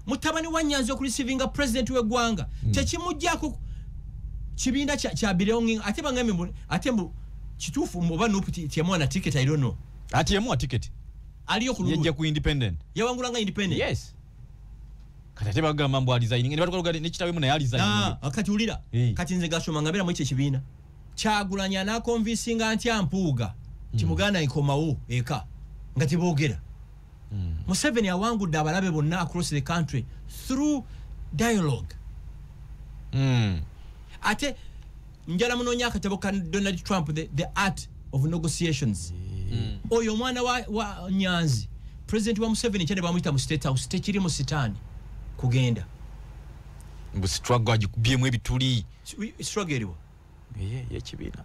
mutabani wa Nyanzi okurisivinga president w'eggwanga tekimujjako kibiina kya belonging ate bangambe ate mu kituufu muba nuputi tyamwana ticket I don't know ati yamwa ticket aliyo ku yajja ku independent yawangulanga independent yes kati bagamba mambo alizaini ngene batukoga ne kitawe muna yalizaini akati ulira kati nze gashoma ngabera mu ekyo kibiina kyagulanya na convincing anti ampuuga kimuganda ikomawo eka ngati boogera Museveni awangudde abalabe bonna across the country through dialogue ate njala munonya akatabo ka Donald Trump the art of negotiations oyo mwana wa Nyanzi president wa Museveni cyane bamwita mu state house tekiri mu sitani kugenda mbu struggle agibyemu ebituli struggle eriwo ye kibiina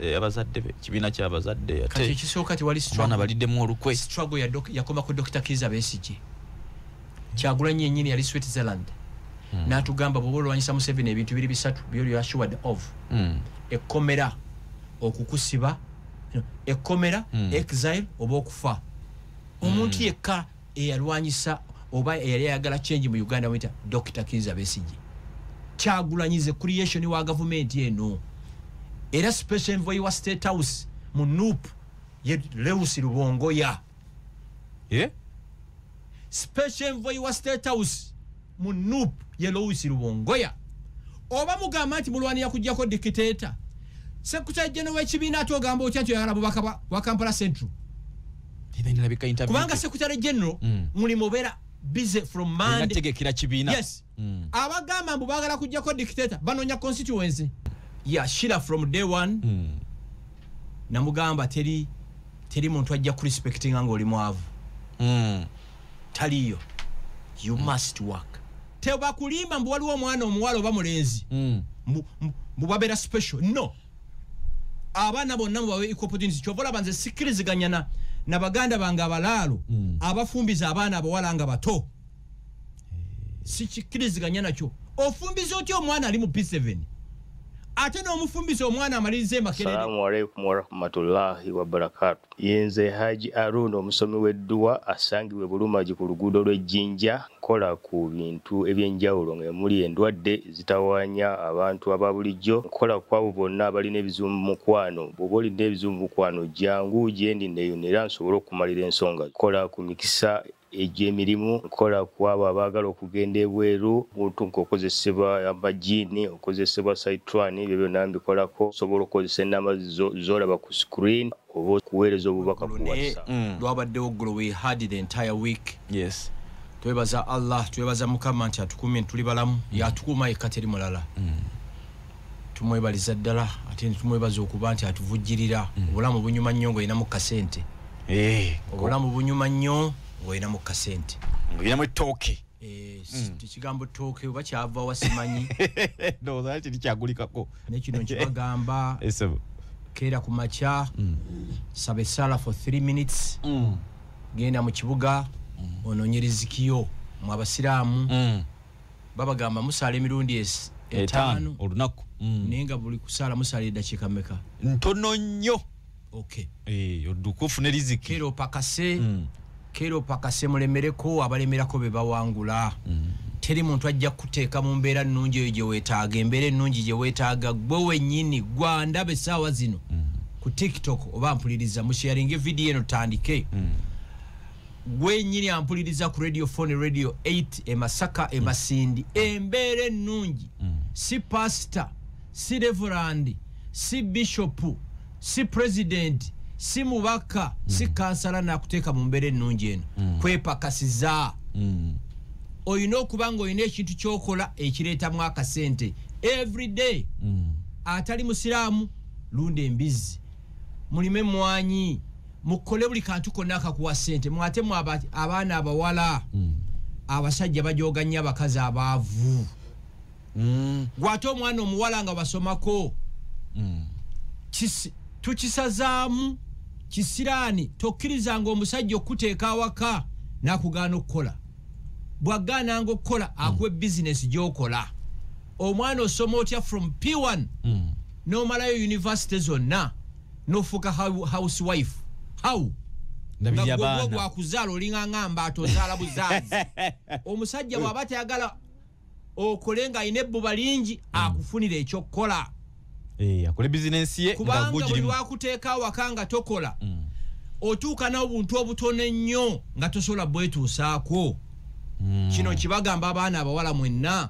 yabazadde kibiina kyabazadde ate kati kisoka ti wali struggle bana baliddemu olukwe struggle yakoma ku Dr. Kizza Besigye Kyagulanyi nyinyi yali Switzerland natugamba bobolwanyisa Museveni ebintu biri bisatu byoli assured of ekomera okukusiba ekomera exile oba okufa omuntu yekka eyalwanyisa oba eyali ayagala change mu Uganda wita Dr. Kizza Besigye Kyagulanyize creation wa government eno era special envoy wa state house mu NUP ye Lewis Lubongoya special envoy wa state house mu NUP ye Lewis Lubongoya oba mugamba nti mulwanira kujjako dictator Secretary General w'ekibiina atogamba otya nti oyagala bubaka wa Kampala Central kubanga Secretary General mulimu beera busy from Monday tegekira kibiina yes abagamba mbu bagala kujjako dictator banonya constituency Shira from day one namugamba teri muntu ajja ku respecting nga oli mwavu taliyo you must work teba kulimba mbu waliwo omwana omuwala oba mulenzi mbu babera special no abana bonna mu bawe opportunity chovola banze sikiriziganya na baganda bange abalaalo abafumbiza abaana abawala nga bato sikiriziganya nakyo ofumbiza otyo omwana ali mu P7 ate n'omufumbiza omwana amalirize makerere. Assalamu alaikum wa rahmatullahi wa barakatuh. Yenze Haji Arun omusomi w'edduwa asangibwe Bulumagi ku luguudo lw'Ejjinja kola ku bintu ebyenjawulo ng'emuli endwadde zitawaanya abantu ababulijjo kola kwabo bonna abalina ebizibu mu mukwano bw'oba olina ebizibu mu mukwano jangu gyendi neeyonera nsobole okumalira ensonga kola ku mikisa egy'emirimu kola kwabo abaagala okugenda ebweru muntu nk'okozesebwa amagini okozesebwa Saitran ebyo byonna mbikolako osobola okukozesa ennamba z'olaba ku screen oba okuweereza obubaka ku WhatsApp. Lwabaddewo ggulo we had the entire week. Yes. Twebaza Allah, twebaza Mukama nti atukumye tuli balamu yatukuuma yekka teri mulala. Tumwebaliza ddala ate tumwebaza okuba nti atuvujjirira obulamu bunyuma nnyo ng'olinamu kasente. Obulamu bunyuma nnyo ng'olinamu kasente. Ng'olinamu ettooke. Ekigambo ttooke oba kyava wasimanyi. Ndowooza nti tikyagulikako. Nekino nkibagamba. Keera ku makya saba essala for 3 minutes genda mu kibuga ononyerizikiyo mu abasiraamu babagamba musala emirundi 5 olunaku nenga buli kusala musala eddakiika mmeka ntono nnyo. Odukufu ne riziki kero pakase mulemereko abalemerako be bawangula. Teri muntu ajja kuteeka mu mbeera nnungi eyo gye weetaaga embeera ennungi gye weetaaga gwe wennyini gwandabe essaawa zino ku TikTok oba mpuliriza musharinge video eno tandike gwe nyini ampuliriza ku radio 8 e Masaka e Masindi embeera ennungi si pastor si reverend si bishop si president si mubaka si kansala nakuteeka mu mbeera ennungi eno kwepakasiza oyina okubanga oyina ekintu kyokola ekireetamu akasente every day. Atali musiraamu lunda embizi mulime mwanyi mukole buli kantu konna akakuwa sente mwate mu abaana abawala abasajja bajoganya abakazi abaavu gwate omwana omuwala nga basomako tukisazaamu kisiraani tokkirizanga omusajja okuteeka awaka n'akugaana okukola bwagana ngo kola akwe business gyokola omwana osoma otya from P1 no malayo university zonna no fuka housewife how Ndabirya gwe baana. gwa kuzaala olinga ngamba atozaala buzazi. Omusajja bw'aba tayagala okole nga ayina ebbuba lingi akufunira ekyokukola. Akole bizinensi ye kubanga buli lwakuteeka awaka nga tokola otuuka n'obuntu obutono ennyo nga tosobola bwetuusaako. Kino kibagamba abaana abawala mwenna.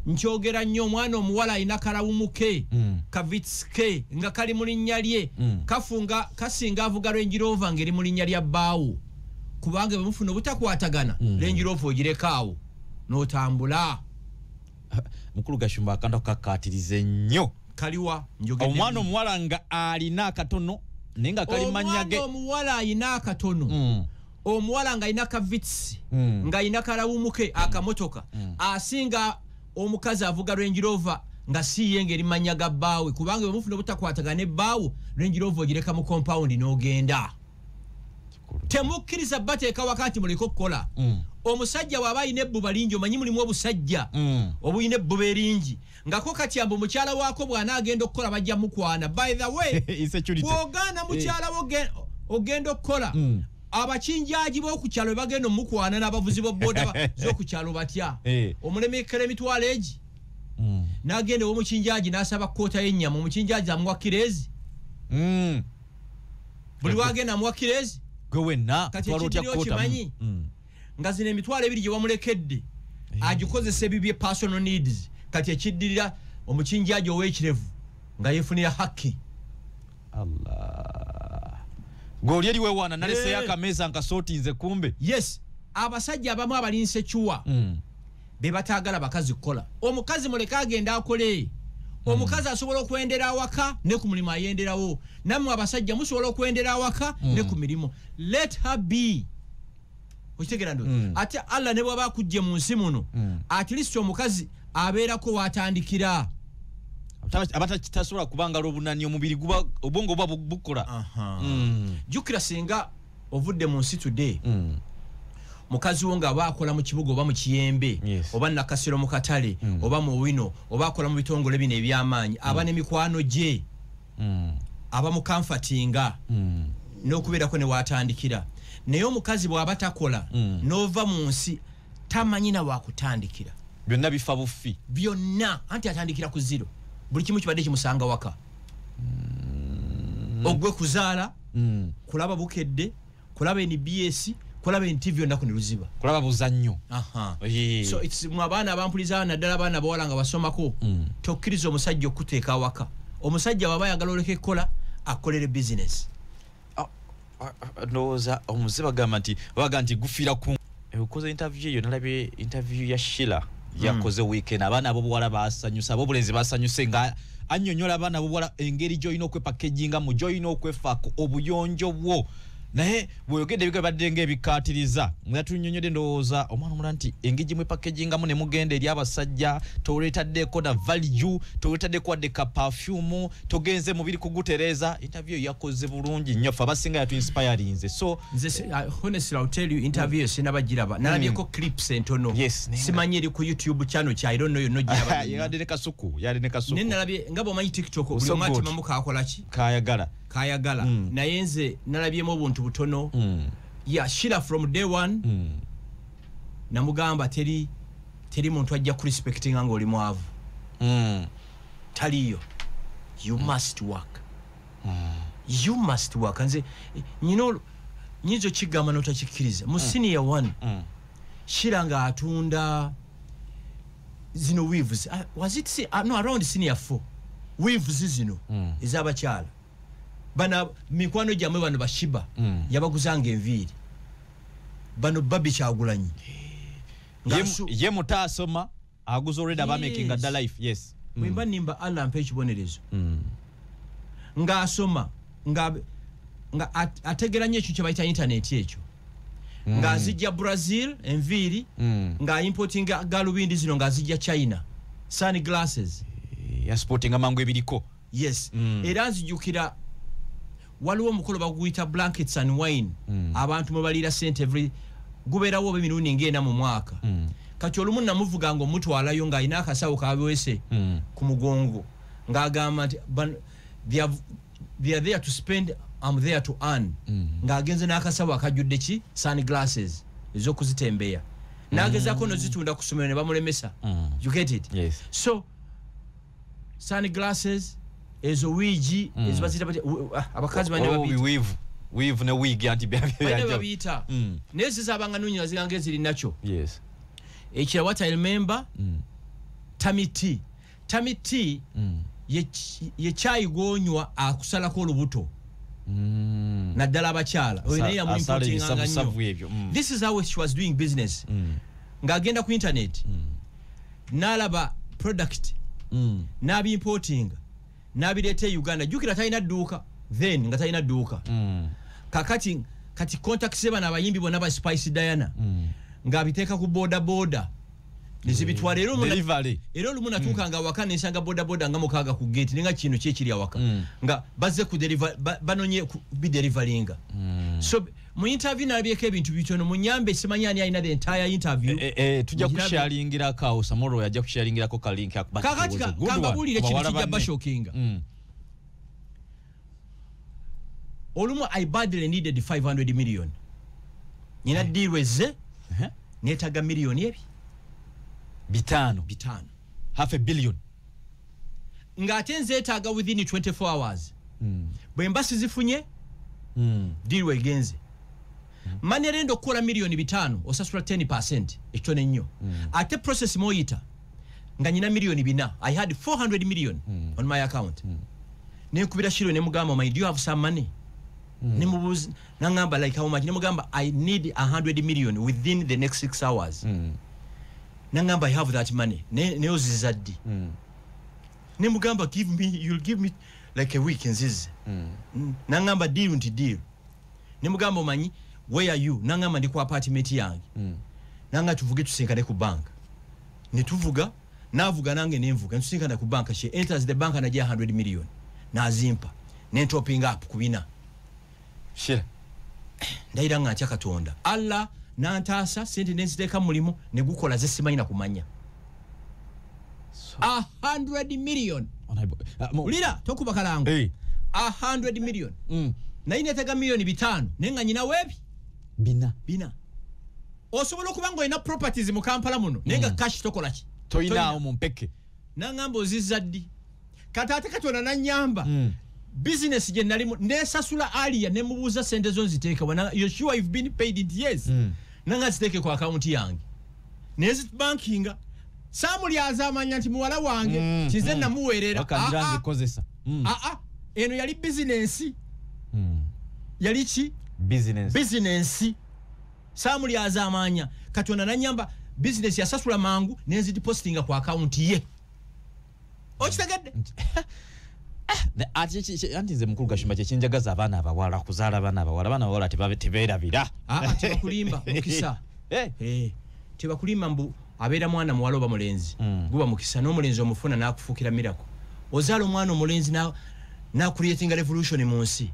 Nkyogera nnyo omwana omuwala alina kalawumuke kavitske nga kali mu linnya lye kasinga avuga Range Rover ngeri mu linnya lya bbaawo kubanga bemufuna obutakwatagana Range Rover ogirekaawo n'otambula. Mukulu Gashumba akanda kakatirize nnyo. Kaliwa njogedde omwana omuwala nga alina akatono nenga kali manyage. Omwana omuwala alina akatono. Omuwala nga alina kavitsi nga alina kalawumuke akamotoka asinga omukazi avuga Range Rover nga siye ngeri manya ga bbaawe kubanga bemufuna obutakwatagana ne bbaawo Range Rover ogireka mu compound n'ogenda. Temukkiriza bateeka wakati muleke okukola. Omusajja bw'aba alina ebbuba lingi omanyi mulimu obusajja obulina ebbuba eringi ngako kati ambu mukyala waako bw'anaagenda okukola bajja mukwana. By the way bw'ogaana mukyala ogenda okukola abakinjaaji b'okukyalo bagenda omukwana n'abavuzi b'obboda z'okukyalo batya omulemekera emitwalo egi n'agenda ow'omukinjaaji n'asaba kkoota y'ennyama omukinjaaji amuwa kirezi buli wagenda amuwa kirezi gwe wenna kati ekidiri okimanyi nga zino emitwalo ebiri gye wamulekedde agikozesa ebibye personal needs kati ekiddirira omukinjaaji ow'ekirevu nga yeefunira haki. Allah goli eri wewana nalese yakameza nkasootinze kumbe. Yes abasajja abamu abalinse chuwa be batagala bakazi kukola. Omukazi muleka agenda akole. Omukazi asobola okwendera awaka ne ku mulimu ayenderawo. Nammwe abasajja musobola okwendera awaka ne ku mirimu. Let her be. Okitegera ndo. Ate Allah ne bwaba kujje mu nsi muno. At least omukazi abeerako watandikira. Abata kitasobola kubanga lobunani omubiri guba obongo bwa bukola. Jukira singa ovudde mu nsi today. Mukazi wonga bakola mu kibugo oba mu kiyembe oba nakasiro mu katale oba mu wino oba akola mu bitongole bino eby'amaanyi aba ne mikwano gye aba mu comfortinga n'okubeerako ne watandikira. Naye omukazi bw'aba takola n'ova mu nsi tamanyi na wakutandikira. Byonna bifa bufi. Byonna anti atandikira ku zero. Buli kimu kibadde kimusanga waka. Ogwe kuzaala kulaba bukedde kulaba NBS kulaba NTV yonna kuno luziba kulaba buzannyo. So it's mwabaana abampuliza naddala abaana bawala nga basomako tokkiriza omusajja okuteeka awaka. Omusajja baba ayagala oleke kola akolere business. Ndowooza omuze bagamba nti gufiira ku ukoze interview eyo nalabye interview ya Sheila yakoze weekend abaana abo bwala basanyusa abo bulenzi basanyuse nga annyonnyola abaana abo bwala engeri gy'olina okwepakeginga mu gy'olina okwefaako obuyonjo bwo. Naye bweyogedde bigabadde ng'ebikkaatiriza nga tunnyonnyodde ndowooza omwana omulala nti engeri mwe pakegingamu ne mugenda eri abasajja toleetaddeko na value toleetaddeko wadde ka perfume togenze mubiri kugutereeza. Interview yakoze bulungi nnyo ffe abasinga yatu inspirinze. So honestly I'll tell you interview sinabagiraba nalabyeko clips entono simanyi eri ku YouTube channel kya I don't know yonna giraba yali ne kasuku ne nalabye nga bw'omanyi TikTok buli mwati mamu kakola ki kayagala naye nze nalabyemu obuntu butono ya Sheila from day one namugamba teri muntu ajja ku respectinga ng'oli mwavu taliyo. You must work. You must work. Nze nyinzo kigamba n'otakikkiriza mu senior one Sheila nga atunda zino weaves was it no around senior 4 weaves zino ez'abakyala bana mikwano gyamwe bano bashiba yabaguzanga enviiri bano babi Kyagulanyi ye mutasoma aguzo already aba making a life. Yes mwimba nimba Allah mpe ekibonerezo nga asoma nga ategeranye ekyo kye bayita internet ekyo nga azijja Brazil enviiri nga importinga galubindi zino nga azijja China sunglasses ya sporting amangu ebiriko. Yes era nzijukira waliwo omukolo baguyita blankets and wine abantu mubaliira sente every gubeerawo oba emirundi ng'ena mu mwaka kati olumu namuvuga nga omutwalayo ng'alina akasawo kabeese ku mugongo ng'agamba nti they are there to spend I'm there to earn ng'agenze n'akasawo akajjudde ki sunglasses ez'okuzitembeya n'agezaako nozitunda ku ssomero ne bamulemesa you get it yes. So sunglasses ezo wiigi ezibazita abakazi bane weave ne wig anti babiyita naye zizabanga nunyina ziganga eziri nakyo yes. ekira what I remember tummy tea ye chai gonywa akusalako olubuto naddala abakyala this is how she was doing business ng'agenda ku internet n'alaba product n'abimporting n'abireeta Uganda jukira talina dduuka then nga talina dduuka kakati contacts ze bano abayimbi bonna ba Spice Diana ng'abiteeka ku boda nizibitwala era olumu natuukanga awaka nensanga boda nga mukaaga ku gate nenga kino kyekiri awaka nga bazze ku banonye bidelivaringa so mu interview nalabyeko ebintu bitono munyambe simanyi ani alina the entire interview tujja kusharingira kawo samoro yajja kusharingirako ka link kakati kangabulire kintu kijja bashokinga olumu I badly needed 500 million nina dealweze netaga million ebi bitano half a billion ng'ate nzeetaaga within 24 hours bwe mbasi zifunye deal egenze mani erenda okukola million 5 osasula 10% ekitone nnyo ate process moyita nga nyina million 4 I had 400 million on my account nekubira shiro ne mugamba my do you have some money nemubuzi nangamba like how much nemugamba I need 100 million within the next 6 hours nangamba I have that money neozizaddi nemugamba you'll give me like a week nzize nangamba deal nti deal nemugamba omanyi where are you nangamba ndi ku apartment yange nanga tuvuge tusinkane ku bank netuvuga navuga nange nenvuga tusinkane ku bank she enters the bank anajja 100 million nazimpa nentoping up kubina shira ndaira nga ncha Katonda Allah nantaasa sente nenziteeka mulimo ne gukola ze simanyi na kumanya 100 million ulira tokuba kalango 100 million naye netega million 5 nenga nyina webi bina osobola okuba ngo ina properties mu Kampala muno nenga cash tokola ki toyinaawo mu mpeke nangamba ozizaddi katate Katonda nanyamba business je nalimu nesasula alia nemubuuza sente zo nziteeka wana you sure you've been paid in years nanga ziteke ku account yange nezi bankinga samuli azamanya nti muwala wange kize namuwerera akandiranze kozesa eno yali business yali ki business samuli azamanya Katonda nanyamba business yasasula mangu nezi depositinga ku account ye okitegedde anti nze mukulu Gashumba kyekinjagaza abaana abawala kuzaala abaana abawala tebeerabira tebakulimba mukisa tebakulimba mbu abeera mwana muwala oba mulenzi guba mukisa n'omulenzi omufuna n'akufuukira mirako ozaala omwana omulenzi n'akuliyetinga revolution mu nsi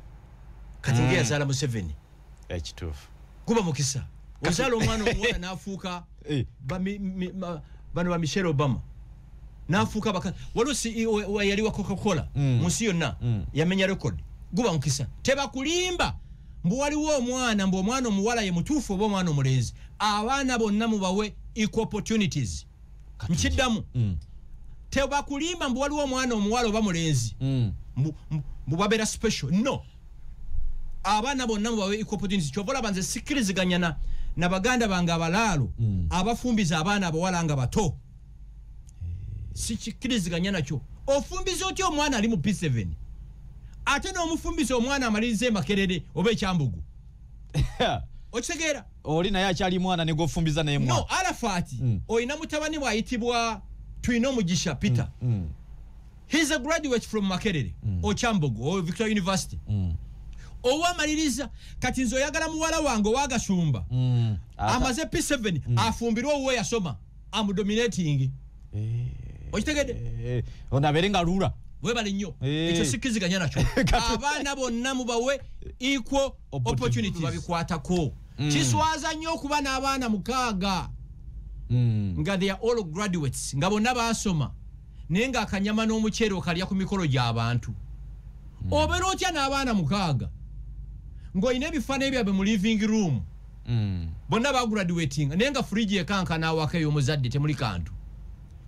kati ngeyazaala Museveni ekituufu guba mukisa ozaala omwana omuwala n'afuuka bano ba Michelle Obama nafuka baka walusi yali wa Coca-Cola munsi yonna yamenya record guba mukisa tebakulimba mbu waliwo omwana mbu omwana omuwala ye mutuufu oba omwana omulenzi abaana bonna mubawe equal opportunities mkiddamu tebakulimba mbu waliwo omwana omuwala oba mulenzi mbu babeera special no abaana bonna mubawe equal opportunities kyovola banze sikkiriziganya na baganda bange abalaalo abafumbiza abaana abawala nga bato sikikiriziganya nakyo ofumbiza otyo omwana ali mu P7 ate n'omufumbiza omwana amalirize Makerere oba ekyambugu okitegeera oli naye akyali mwana ne gofumbiza naye mwana no Arafat oyina mutabani bwayitibwa Twino Mugisha Peter he's a graduate from Makerere o Kyambugu o Victoria University owa maliriza kati nzo yagala muwala wange wagashumba amaze P7 afumbirwa uwe yasoma amudominating okitegedde onaberenga lula webale nnyo ekyo sikiziganya nakyo abaana bonna mubawe equal opportunities babikwatako kiswaza nnyo okuba n'abaana 6 nga they are all graduates nga bonna basoma naye nga akanyama n'omuceere okalya ku mikolo gy'abantu obeera otya n'abaana 6 ng'olina ebifaananyi byabwe mu living room bonna bagraduatinga naye nga fridge ekankana awaka ey'omuzadde temuli kantu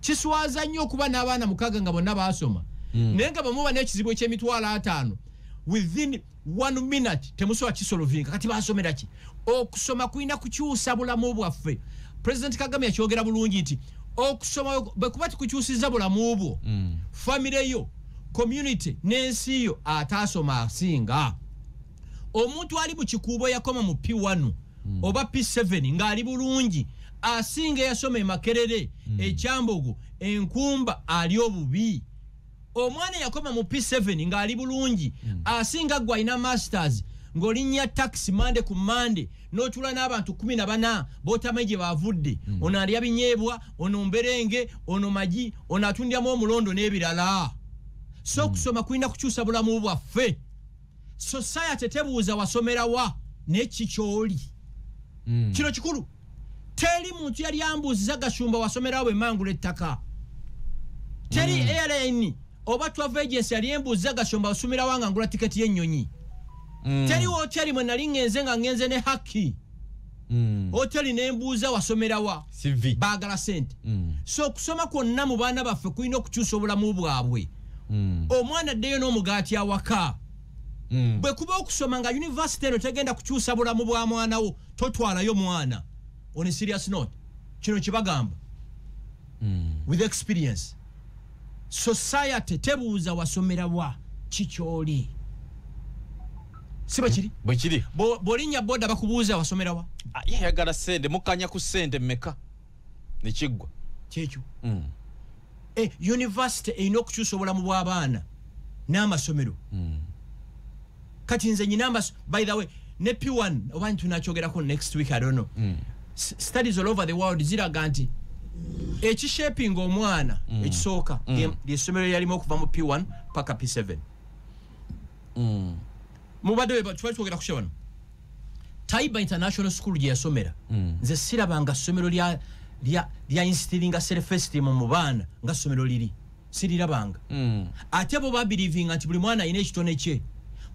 kiswaza nnyo okuba n'abaana 6 nga bonna baasoma naye nga bamuba n'ekizibu eky'emitwalo 5 within 1 minute temusobola kisolovinga kati baasomera ki okusoma kulina kukyusa bulamu bwaffe President Kagame yakyogera bulungi nti okusoma bwe kuba tikukyusiza bulamu bwo family yo community n'ensi yo ataasoma asinga omuntu ali mu kikuubo yakoma mu P1 oba P7 ng'ali bulungi asinga yasoma Makerere ekyambogo enkumba ali obubi omwana yakoma mu P7 ng'ali bulungi asinga gwa ina masters ng'olinya taxi mande ku mande n'otula n'abantu 14 botameje bavudde ono alya binyeebwa ono mberenge ono maji ono atundyamu omulondo n'ebirala so kusoma kulina kukyusa bulamu bwaffe society tebuuza wasomera wa n'ekikyoli kino kikulu teri muntu yali ambuuziza Gashumba wasomera we mangula ettaka teri airline oba travel agency yali embuuziza Gashumba wasomera wanga ngula tiketi y'ennyonyi teri hoteli mwe nali ngenze nga ngenze ne haki hoteli n'embuuza wasomera wa CV baagala sente so kusoma kwonna mu baana baffe kulina okukyusa obulamu bwabwe omwana addeyo n'omugaati awaka bwe kuba okusoma nga university eno tegenda kukyusa bulamu bwa mwana wo totwalayo mwana on a serious note kino kibagamba with experience society tebuuza wasomera wa kikyoli siba kiri bwe kiri bolinya boda bakubuuza wasomera wa yayagala sente mukanya ku sente mmeka nekiggwa kyekyo university erina okukyusa obulamu bw'abaana n'amasomero kati nze nyina by the way ne P1 oba tunakyogerako next week I don't know studies all over the world ziraga nti ekishaping omwana ekisooka lyessomero lyalimu okuva mu P1 paka P7 mubadde twatwogera kusha wano Taiba International School gye yasomera nze sirabanga ssomero lya instillinga self-esteem mu baana nga ssomero liri sirirabanga ate bo babelivinga nti buli mwana alina ekitone kye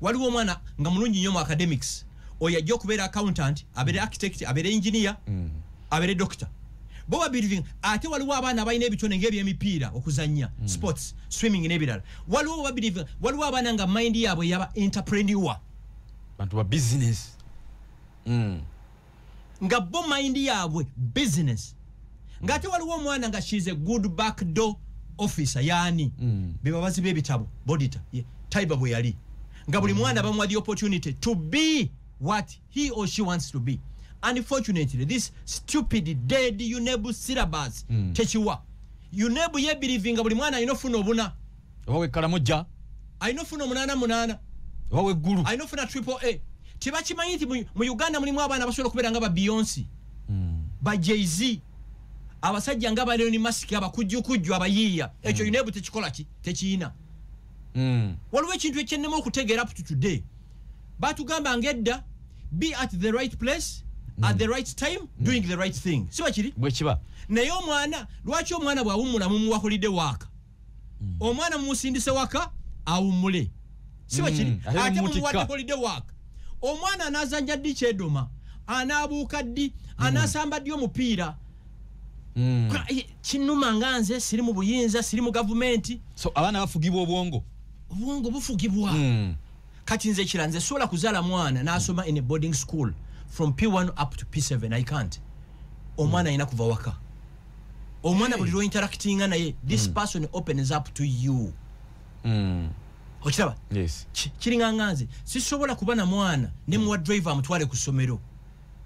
waliwo omwana nga mulungi nnyo mu academics oyo ajja okubeera accountant abeere architect abeere engineer abeere doctor bo babelivinga ate waliwo abaana abalina ebitone ng'ebyemipiira okuzannya sports swimming n'ebirala waliwo babelivinga waliwo abaana nga mind yaabwe yaba entrepreneur bantu ba business nga bo mind yaabwe business nga ate waliwo omwana nga she's a good back door officer yani bebabazi b'ebitabo bodita Taiba bwe yali nga buli mwana bamwa the opportunity to be what he or she wants to be. Unfortunately, this stupid dead UNEB syllabus techiwa UNEB ye believing buli mwana inofuna obuna wawe kalamoja ainofuna munana wawe guru ainofuna triple A tibakimanyi nti mu Uganda mulimu abaana basobola kubeera nga ba Beyonce ba Jay-Z abasajja nga baleo ni mask abakujjukujju abayiya ekyo UNEB tekikola ki tekiina waliwo ekintu ekyennema okutegeera up to today batugamba ngedda be at the right place at the right time doing the right thing siba kiri bwe kiba naye omwana lwaki omwana bwawummula mu muwakulide waka omwana mumusindise waka awummule siba kiri ate mumuwadde holiday waka omwana anazanja ddi kyedoma anaabuuka ddi anasamba ddi omupiira kinuma nga nze siri mu buyinza siri mu gavumenti so abaana bafugibwa obwongo bufugibwa kati nze kira nze sobola kuzaala mwana n'asoma in a boarding school from P1 up to P7 I can't omwana alina kuva waka omwana buli lwo interactinga naye this person opens up to you okiraba yes kiringanga nze sisobola kuba na mwana ne muwa driver amutwale ku ssomero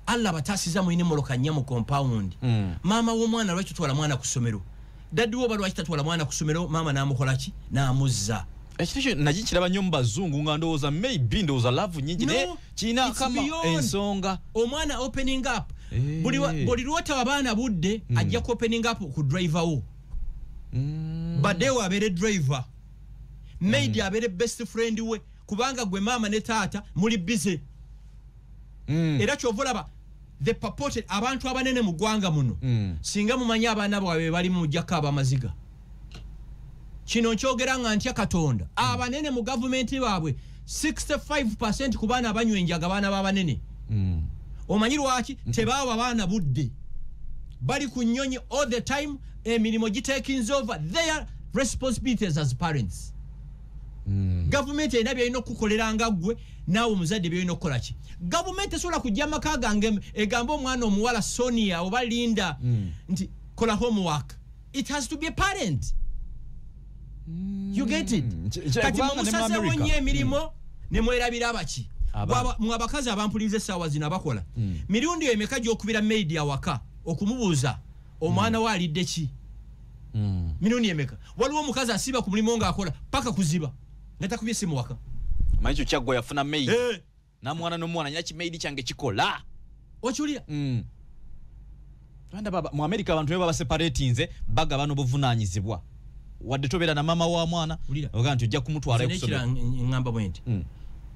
alla batasiza mu inimoloka nya mu compound mama w'omwana lwaki tutwala mwana ku ssomero daddi wo balwaki tatwala mwana ku ssomero mama n'amukola ki n'amuzza ekyo nakiraba nnyo mu bazungu nga ndowooza maybe ndowooza love nyingi naye kirina kama ensonga omwana opening up buli lwota abaana budde ajja ku opening up ku driver wo baddewo abeere driver maid abeere best friend we kubanga gwe mama ne taata muli busy era kyovolaba the purported abantu abanene mu ggwanga muno singa mumanyi abaana bwabwe bali mu jjako abamaziga kino nkyogera nga ntya Katonda abanene mu gavumenti baabwe 65% ku baana abanywa enjaga baana b'abanene. Omanyi lwaki tebawa abaana budde. Bali ku nnyonyi all the time, emirimu gitaking over their responsibilities as parents. Government erina byalina okukolera nga ggwe naawe omuzadde byalina okukola ki. Government esobola kujja amaka gange egamba omwana omuwala Sonia oba Linda nti kola homework. It has to be a parent. You get it? Kati musasewo nnyo emirimu ne mwerabira abaki. Mwabakazi abampuliriza essaawa zino abakola. Mirundi emeka gy'okubira maid awaka okumubuuza omwana we alidde ki. Mirundi emeka. Waliwo omukazi asiba ku mulimu ng'akola paka kuziba. Ngatakubye simu waka. Manyi kyagwa yafuna maid. Namwana n'omwana nyaki maid kyange kikola. Okiwulira? Banda baba mu America abantu baba separatinze baga bano buvunaanyizibwa. Wadde tobeera na mama wa mwana oga nti ojja kumutwala okusomera. Ngamba bwenti.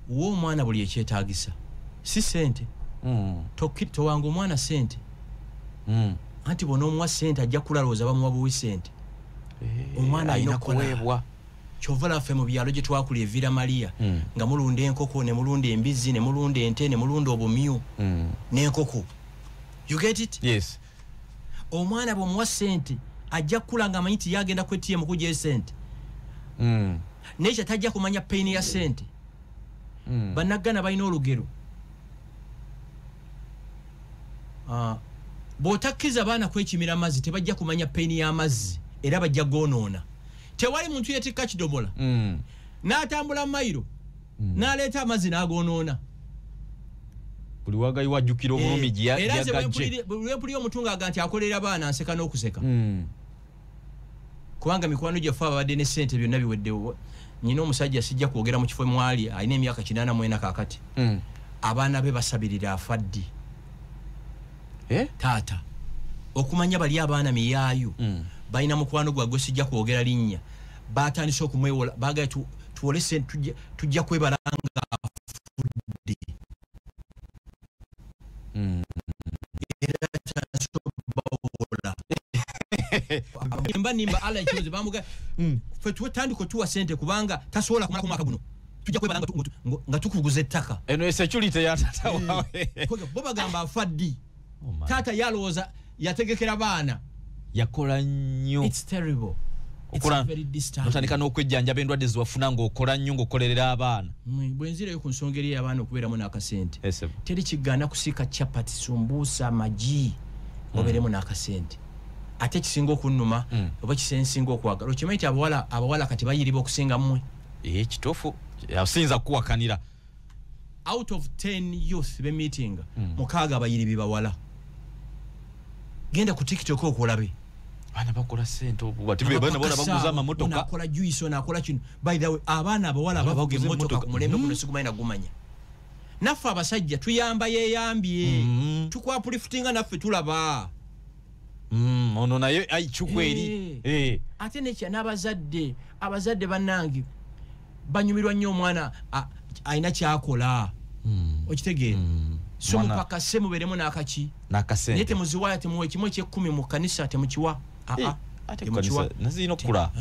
Wo mwana buli ekyetaagisa. Si sente. Tokito wangu omwana sente. Anti bono sente ajja kulalooza bamuwa buwi sente. Omwana alina kuweebwa. Chovala ffe mu byalo gye twakula evira Maria nga mulunda enkoko ne mulunda embizi ne mulunda ente ne mulunda obumyu n'enkoko. You get it? Yes. Omwana bw'omuwa sente ajja kula nga amanyi nti yagenda ku ATM kujja sente. Naye tajja kumanya pain ya sente. Bannagana balina olugero. Bw'otakkiza baana kwekimira amazzi tebajja kumanya pain y'amazzi era bajja goonoona. Tewali muntu yetikka kidomola. N'atambula mayiro. N'aleeta amazzi n'agoonoona. Buli wagayi wajjukira obulumi gyagajje. Era bwempulira omutunga aganti akolera abaana nseka n'okuseka. Kubanga mikwano gyaffe abadde ne ssente byonna biweddewo. Nyina omusajja sijja kwogera mu kifo mwali alina emyaka 84 kaakati. Abaana be basabirira afaddi. Taata okumanya bali abaana miyaayu. Balina mukwano gwagwe sijja kwogera linnya. Batandise okumwewola baga tuwole sente tujja kwebalanga afudde. Nimba ala ikibazo bamuga fe tutandiko tuwa sente kubanga tasobola kumala kumaka guno tujja kwebalanga nga tukuguze ettaka. Eno security ya tata wawe. Bo bagamba afaddi. Tata yalooza yategekera baana. Yakola nnyo. It's terrible. Okola notandika n'okwejjanjaba endwadde ziwafuna ng'okola nnyo ng'okolerera abaana. Bwenzireyo ku nsonga eri abaana okubeeramu n'akasente. Teri kigaana kusiika chapati, sumbuusa, magi obeeremu n'akasente. Ate kisinga okunnuma oba kisinga okwagala. Okimanyi nti abawala kati bayiriba okusinga mmwe. Kituufu. Asinza kuwakanira. Out of 10 youth be meeting mukaaga bayiribi bawala. Genda ku TikTok okulabe. Bana bakola sente obubatibe bana bona baguza amamotoka. Nakola juice nakola kino. By the way abaana abawala bavuga emotoka ku mulembe kuno sigumanya gumanya. Naffe abasajja tuyamba yeyambye. Tukwapuliftinga naffe tulaba. Ono naye ayichukweri. Ate nekya abazadde bannange banyumirwa nnyo omwana aina kyakola. Okitegeera. So mpaka semu beremu n'akaki. N'akasente. Nete muziwaya temuwe kimwe kye 10 mu kanisa temukiwa. Ate kanisa nazino kula.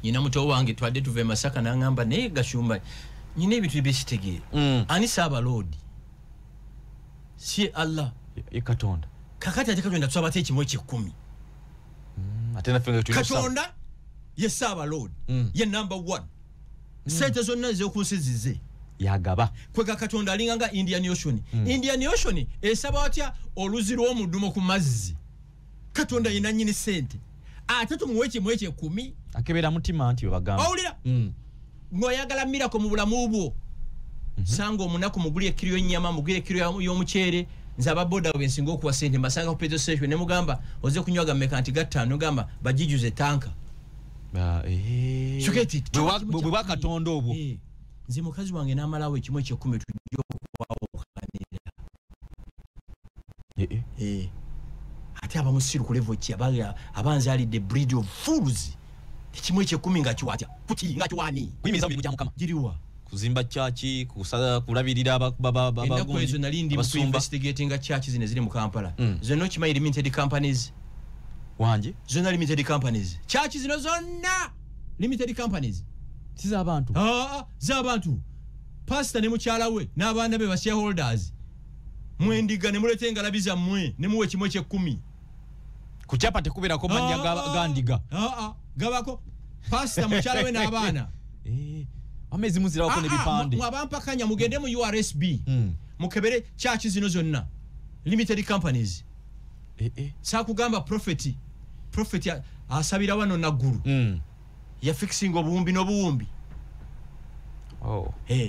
Nyina muto wange twadde tuve Masaka n'angamba naye Gashumba. Nyina ebintu bishitegeera. Ani saaba Lord. Si Allah. Katonda. Kakati ate Katonda tusaba te kimwe kye 10. Ate nafenga tu. Katonda ye saaba Lord. Ye number 1. Sente zonna z'okunsizize. Yagaba kweka Katonda alinganga Indian Ocean. Indian Ocean esaba atya oluziro omudumo ku mazzi. Katonda yina nyini sente. Ate tumuweche 10 akebera mutima anti bagamba. Awulira ngoyagala mirako mu bulamu bwo. Sango omunaku mugulye kilo nyama mugulye kilo y'omuchere nzaba boda wensingo kuwa sente mbasanga ku petrol station ne mugamba oze kunywaga mekanti gatano gamba bajijuze tanka. Shuketi bwe Katonda obwo. Nze mukazi wange n'amalawo ekimwe kye 10 tujjo kwawukanira. Ate abamusiru ku level ki abanza ali the breed of fools. Ekimwe kye 10 nga kiwatya kuti nga kiwani kuyimiza mu bya mukama giriwa kuzimba chachi kusala kulabirira baba kwezo nalindi mu investigating church zine ziri mu Kampala. Zino kimayi limited companies wanje zona limited companies church zino zonna limited companies Tizabantu. Zabantu. Pastor ne mukyala we n'abaana be ba shareholders. Mwendiga ne mulete ngalabiza mmwe ne muwe kimwe kye 10. Kuchapa tekubera ko manya gandiga. Gabako. Pastor mukyala we n'abaana. Amezi muzira wako ne bipande. Mwabampakanya mugende mu URSB. Mukebere church zino zonna. Limited companies. Sakugamba prophet asabira wano naggulu. Ya fixing obuwumbi n'obuwumbi.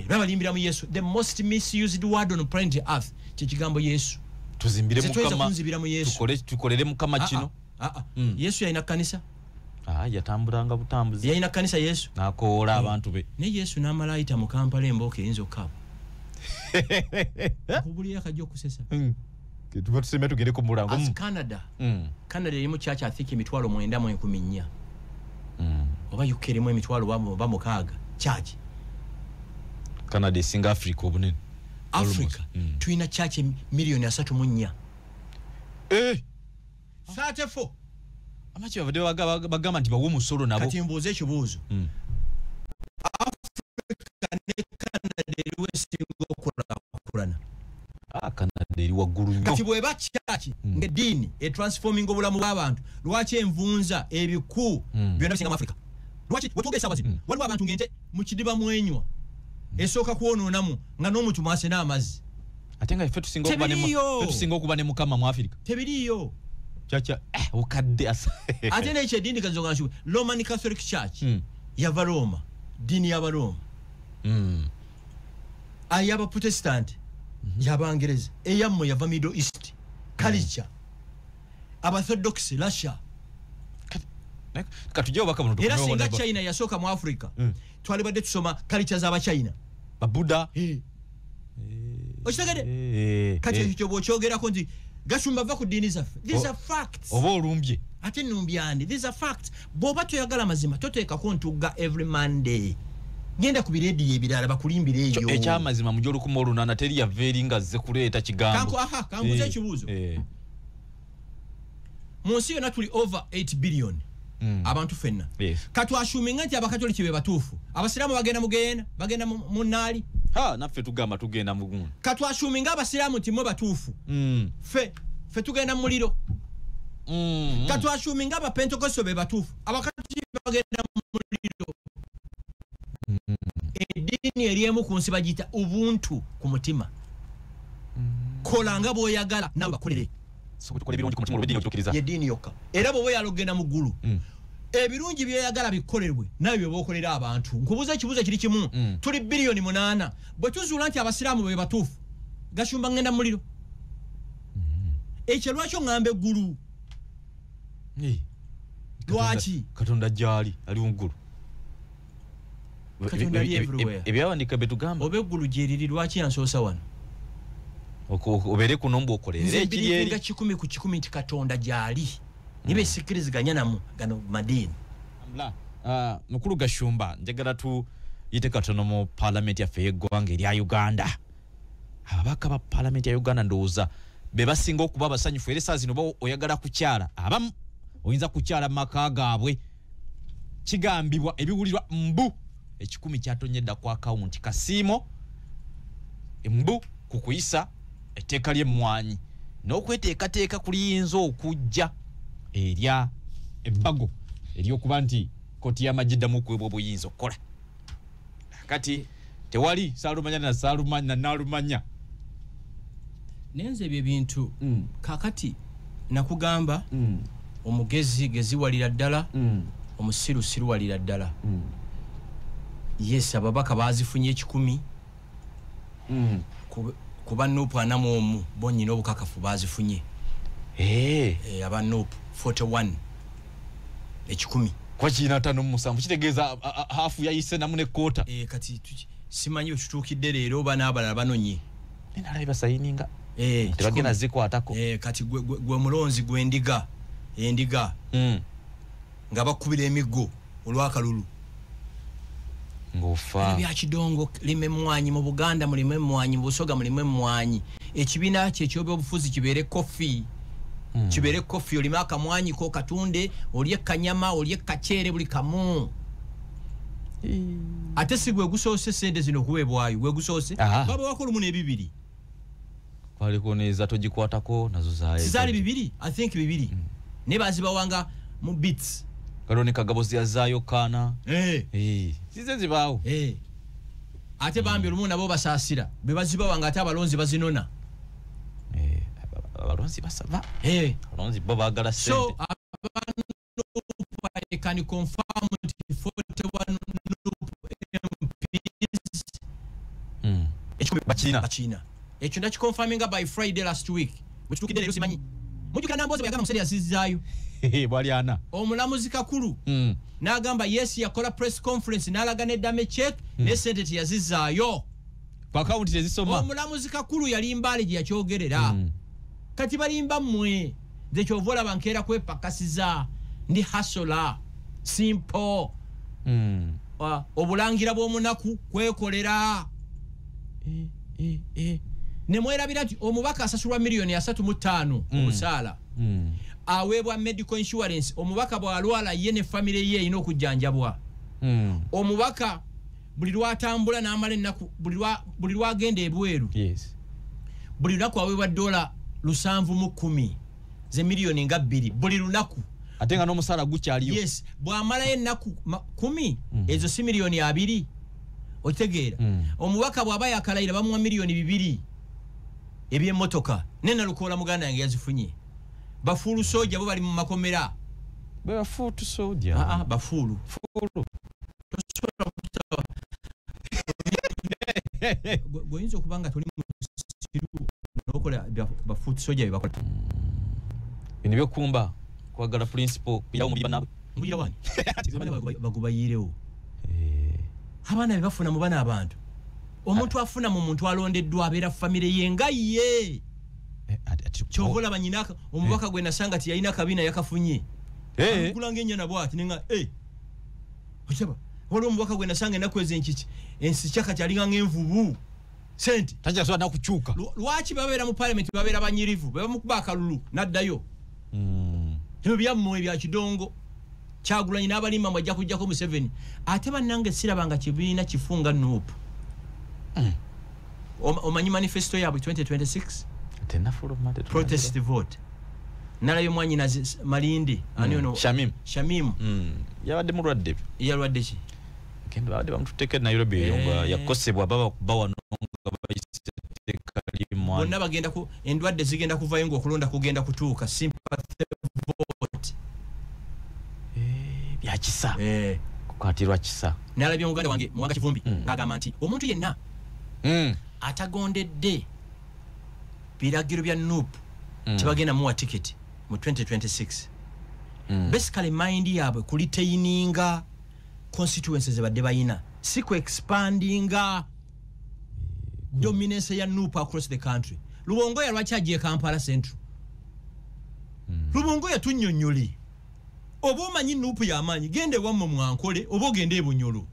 Babalimbira mu Yesu. The most misused word on planet Earth. Kigambo Yesu. Tuzimbire mukama. Tukolere mukama kino. Yesu yalina kanisa. Yatambulanga butambuzi. Yalina kanisa Yesu. Nakola abantu be. Ne Yesu n'amalaita mu Kampala emboka eyinza okukaba. Kubuli yakajja okusesa. Tuba tuseme tugere ku mulango. As Canada. Canada erimu church I think emitwalo 914. Oba UK erimu emitwalo ba mukaaga. Church. Canada esinga Africa obunene. Africa. Tuina church milioni 3.4. 34. Amachi bavade bagamba nti bawo musolo nabo. Kati mbuze ekibuuzo. Africa ne Canada eriwe singo okulana. Canada eri waggulu nnyo. Kati bwe church ng'eddiini transforming obulamu bw'abantu. Lwaki envunza ebiku byonna bisinga mu Africa? Lwaki wetugesa abazi? Waliwo abantu ngente mu kidiba mwenywa. Esooka kuwonoonamu nga n'omuntu mwase n'amazzi. Ate nga ffe tusinga okuba ne mukama mu Africa. Tebiriyo. Chacha ukadde asa. Ate n'ekyo eddiini kazonga nshuwe. Roman Catholic Church yava Roma. Ddiini y'Abaroma. Ayaba Protestant y'Abangereza. Eyammwe yava Middle East. Culture. Abaorthodox Russia. Katujja obaka buno era singa China yasooka mu Africa. Twalibadde tusoma culture z'Abachina. Babuddha. Okitegedde? Kati ekyo bw'okyogerako nti gasumba va ku ddiini zaffe. These are facts. Oba olumbye. Ate nnumbyandi. These are facts. Bw'oba toyagala mazima toteekako ntugga every Monday. Genda ku birediyo ebirala bakulimbira eyo. Ekyamazima mu gy'olukumi olunana teri yava eri nga zze kuleeta kigambo. Kankuza ekibuuzo. Mu nsi yonna tuli over 8 billion. Abantu fenna. Katwashuminga nti abakatoliki be batuufu. Abasiraamu bagenda mu nnaali. Naffe tugamba tugenda mu gumu. Katwashuminga abasiraamu nti mwe batuufu. Ffe tugenda mu muliro. Katwashuminga abapentekosto be batuufu. Abakatoliki bagenda mu muliro. Eddiini eriemu ku nsi bagiyita ubuntu ku mutima. Kola nga bw'oyagala nawe bakolere. Tukole birungi ku mutima olw'eddiini otukkiriza. Yeddiini yokka. Era bw'oba oyagala mu ggulu. Ebirungi by'oyagala bikolerwe nawe bye b'okolera abantu. Nkubuuza ekibuuzo kiri kimu. Tuli biliyoni 8. Bwe tuzuula nti abasiraamu be batuufu. Gashumba ngenda mu muliro. Ekyo lwaki oŋŋamba eggulu? Lwaki? Katonda gyali ali mu ggulu. Katonda ali everywhere. Ebyawandika bye tugamba. Oba eggulu gyeriri lwaki yansoosa wano? Obeere kuno mbuokolere ekiri eri. Nga 10 ku 10 nti Katonda gyali. Nibe sikiriziganya namu gano madini. Mukulu Gashumba njagala tuyite katono mu parliament yaffe y'eggwanga erya Uganda. Ababaka ba parliament ya Uganda ndowooza be basinga okuba abasanyufu era esaawa zino oba oyagala kukyala abamu oyinza kukyala mu maka gaabwe. Kigambibwa ebiwulirwa mbu 10 kyatonyedda ku akawunti Kasiimo mbu ku kuyisa etteeka ly'emmwanyi n'okweteekateeka kuliyinza okujja erya ebbago eryokuba nti koti y'amagiddamu okwebwa obuyinza okukola. Kati tewali Saalumanya na Saalumanya Naalumanya. Nenze ebyo ebintu kakati nakugamba omugezi geziwalira ddala omusiru siruwalira ddala. Yes, ababaka bazifunye 10 kuba Nuupu 41 bonyina obukakafu bazifunye. Aba Nuupu 41 10 kwa kina 5 kitegeeza hafu yayise namune kota. Kati simanyi tutuukidde leero oba n'abalala banonye. Nalaba sayininga. Tebagenda zikwatako. Kati gwe mulonzi gwendiga endiga nga bakubira emiggo olwakalulu. Ngofa. Bya kidongo lime mwanyi mu Buganda mulime mwanyi mu Busoga mulime mwanyi. Ekibina kye kyobe obufuzi kibere coffee. Kibere coffee olime akamwanyi ko katunde olye kanyama olye kachere buli kamu. ate si gwe gusoose sente zino kuweebwayo gwe gusoose baba wakolo muno ebibiri kwaliko neza togikwatako nazo zaali bibiri I think bibiri ne bazibawanga mu bits kaloni kagabo ziyazaayo kaana zize zibaawo ate bambi olumu nabo basaasira be bazibawanga ate abalonzi bazinona abalonzi basaba abalonzi bo baagala sente so I can confirm 41 MPs Bachina ekyo ndakikonfaminga by Friday last week mukitukidde leero simanyi mujukana mboze yagamba museri yasizaayo bwali ana omulamuzi kakulu n'agamba yes yakola press conference n'alaga ne dame check ne sente yazizaayo kwa account tezisoma omulamuzi kakulu yali mbali gye yakyogerera kati balimba mmwe de kyovola bankera kwepakasiza ndi hasola simple obulangira bw'omunaku kwekolera ne mwerabira ati omubaka asasulwa miliyoni 3.5 omusaala aweebwa medical insurance omubaka bw'alwala ye ne family ye ino okujjanjabwa omubaka buli lwatambula n'amala ennaku buli lwagenda ebweru buli lunaku aweebwa $710 ze miliyoni nga 2 buli lunaku ate nga n'omusaala gukyaliyo yes bw'amala ennaku 10 ezo si miliyoni 2 otegeera omubaka bw'aba yakalayira bamuwa miliyoni 2 eby'emmotoka nena lukoola muganda yange yazifunye bafuulu soja bo bali mu makomera bafuulu soja bafuulu goyinza okubanga toli musiru nokola bafuulu soja bebakola bino byokumba kwagala principal kuyawo mu bana mbulira wani bagubayirewo abaana bebafuna mu bana abantu omuntu afuna mu muntu alondeddwa abeera family ye nga ye kyovola banyinaka omubaka gwe nasanga ti yalina kabina yakafunye kulanga ennyana bwati nenga ochaba waliwo omubaka gwe nasanga ennaku ezenkiki ensi kyaka kyalinga ng'envubu sente tajja soba nakukyuka lwaki babeera mu parliament babeera banyirivu bebamukuba akalulu n'addayo ebyo byammwe bya kidongo Kyagulanyi n'abalimba mwajja kujjako mu 7 ate bannange sirabanga kibiina kifunga nuupu omanyi manifesto yaabwe 2026 protest vote nalayo mwanyina Malindi ani ono Shamim yabadde mulwadde yalwadde ki kendo bade bamututeke Nairobi nga yakosebwa baba kubawa nga bayise kalimwa bonna bagenda ku endwadde zigenda kuvayo ngo okulonda kugenda kutuuka sympathy vote ya kisa kukatirwa kisa nalabye muganda wange mwanga kivumbi agamba nti omuntu yenna atagondedde biragiro bya NUP tebagenda muwa ticket mu 2026 basically mind yabwe kulitaininga constituencies badde bayina si ku expandinga dominance ya NUP across the country Lubongo yalwachaje Kampala Central Lubongo yatunnyonnyole obo manyi NUP yamanyi gende wamwe mwankole obo gende ebunyolo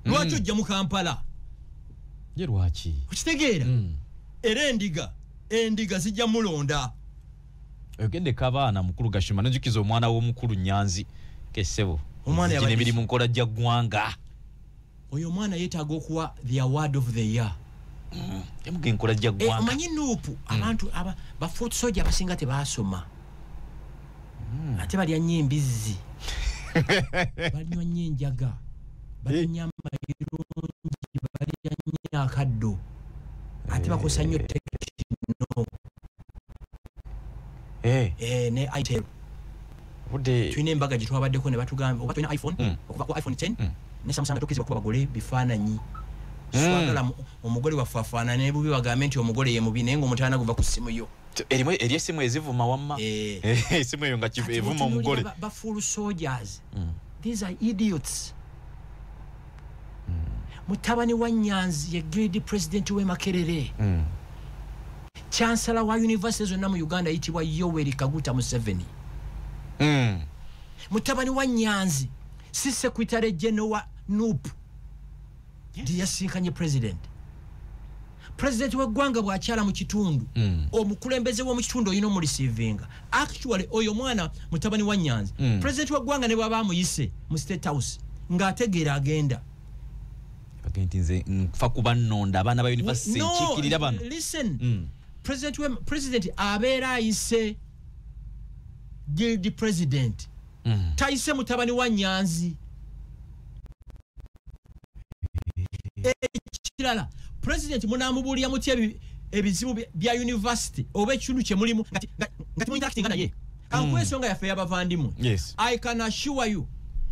lwacho jja mu Kampala je lwachi ukitegeera era endiga zijja mulonda ogende kabaana mukulu Gashuma njukizo omwana wo mukulu Nyanzi kesebo omwana yabali mirimu nkola jja gwanga oyo mwana yetaaga okuwa the award of the year emuge nkola jja gwanga omanyi NUP abantu ba foot soja abasinga tebaasoma ate balya nnyo embizzi banywa nnyo enjaga balya amayirungi balya nnyo akaddo ate bakosa nnyo tekino ne itel tulina embaga gye twabaddeko ne batugamba oba tulina iPhone okuva ku iPhone 10 ne Samsung tukizibwa kuba bagole bifaananyi swagala omugole waffe afaanane bubi bagambe nti omugole ye mubi naye ng'omutaana guva ku ssimu yo eri essimu ezivuma wamma essimu eyo nga evuma omugole bafull soldiers these are idiots mutabani wa Nyanzi ye grade president we Makerere chancellor wa university zonna mu Uganda yitibwa Yoweri Kaguta Museveni mutabani wa Nyanzi si secretary general wa NUP ndi yasinkanye president we gwanga bwakyala mu kitundu omukulembeze wo mu kitundu oyino mu receiving actually oyo mwana mutabani wa Nyanzi president we gwanga ne baba muyise mu state house ng'ategeera agenda. Bagenti nze nfa kuba nnonda abaana ba university nkiikirira bano. Listen. President abeera ayise guild president. Tayise mutabani wa Nyanzi. Ekirala president munamubuulira mutya ebizibu bya university oba ekitundu kye mulimu ngati mu interacting naye. Kankwesonga yaffe y'abavandimu. Yes. I can assure you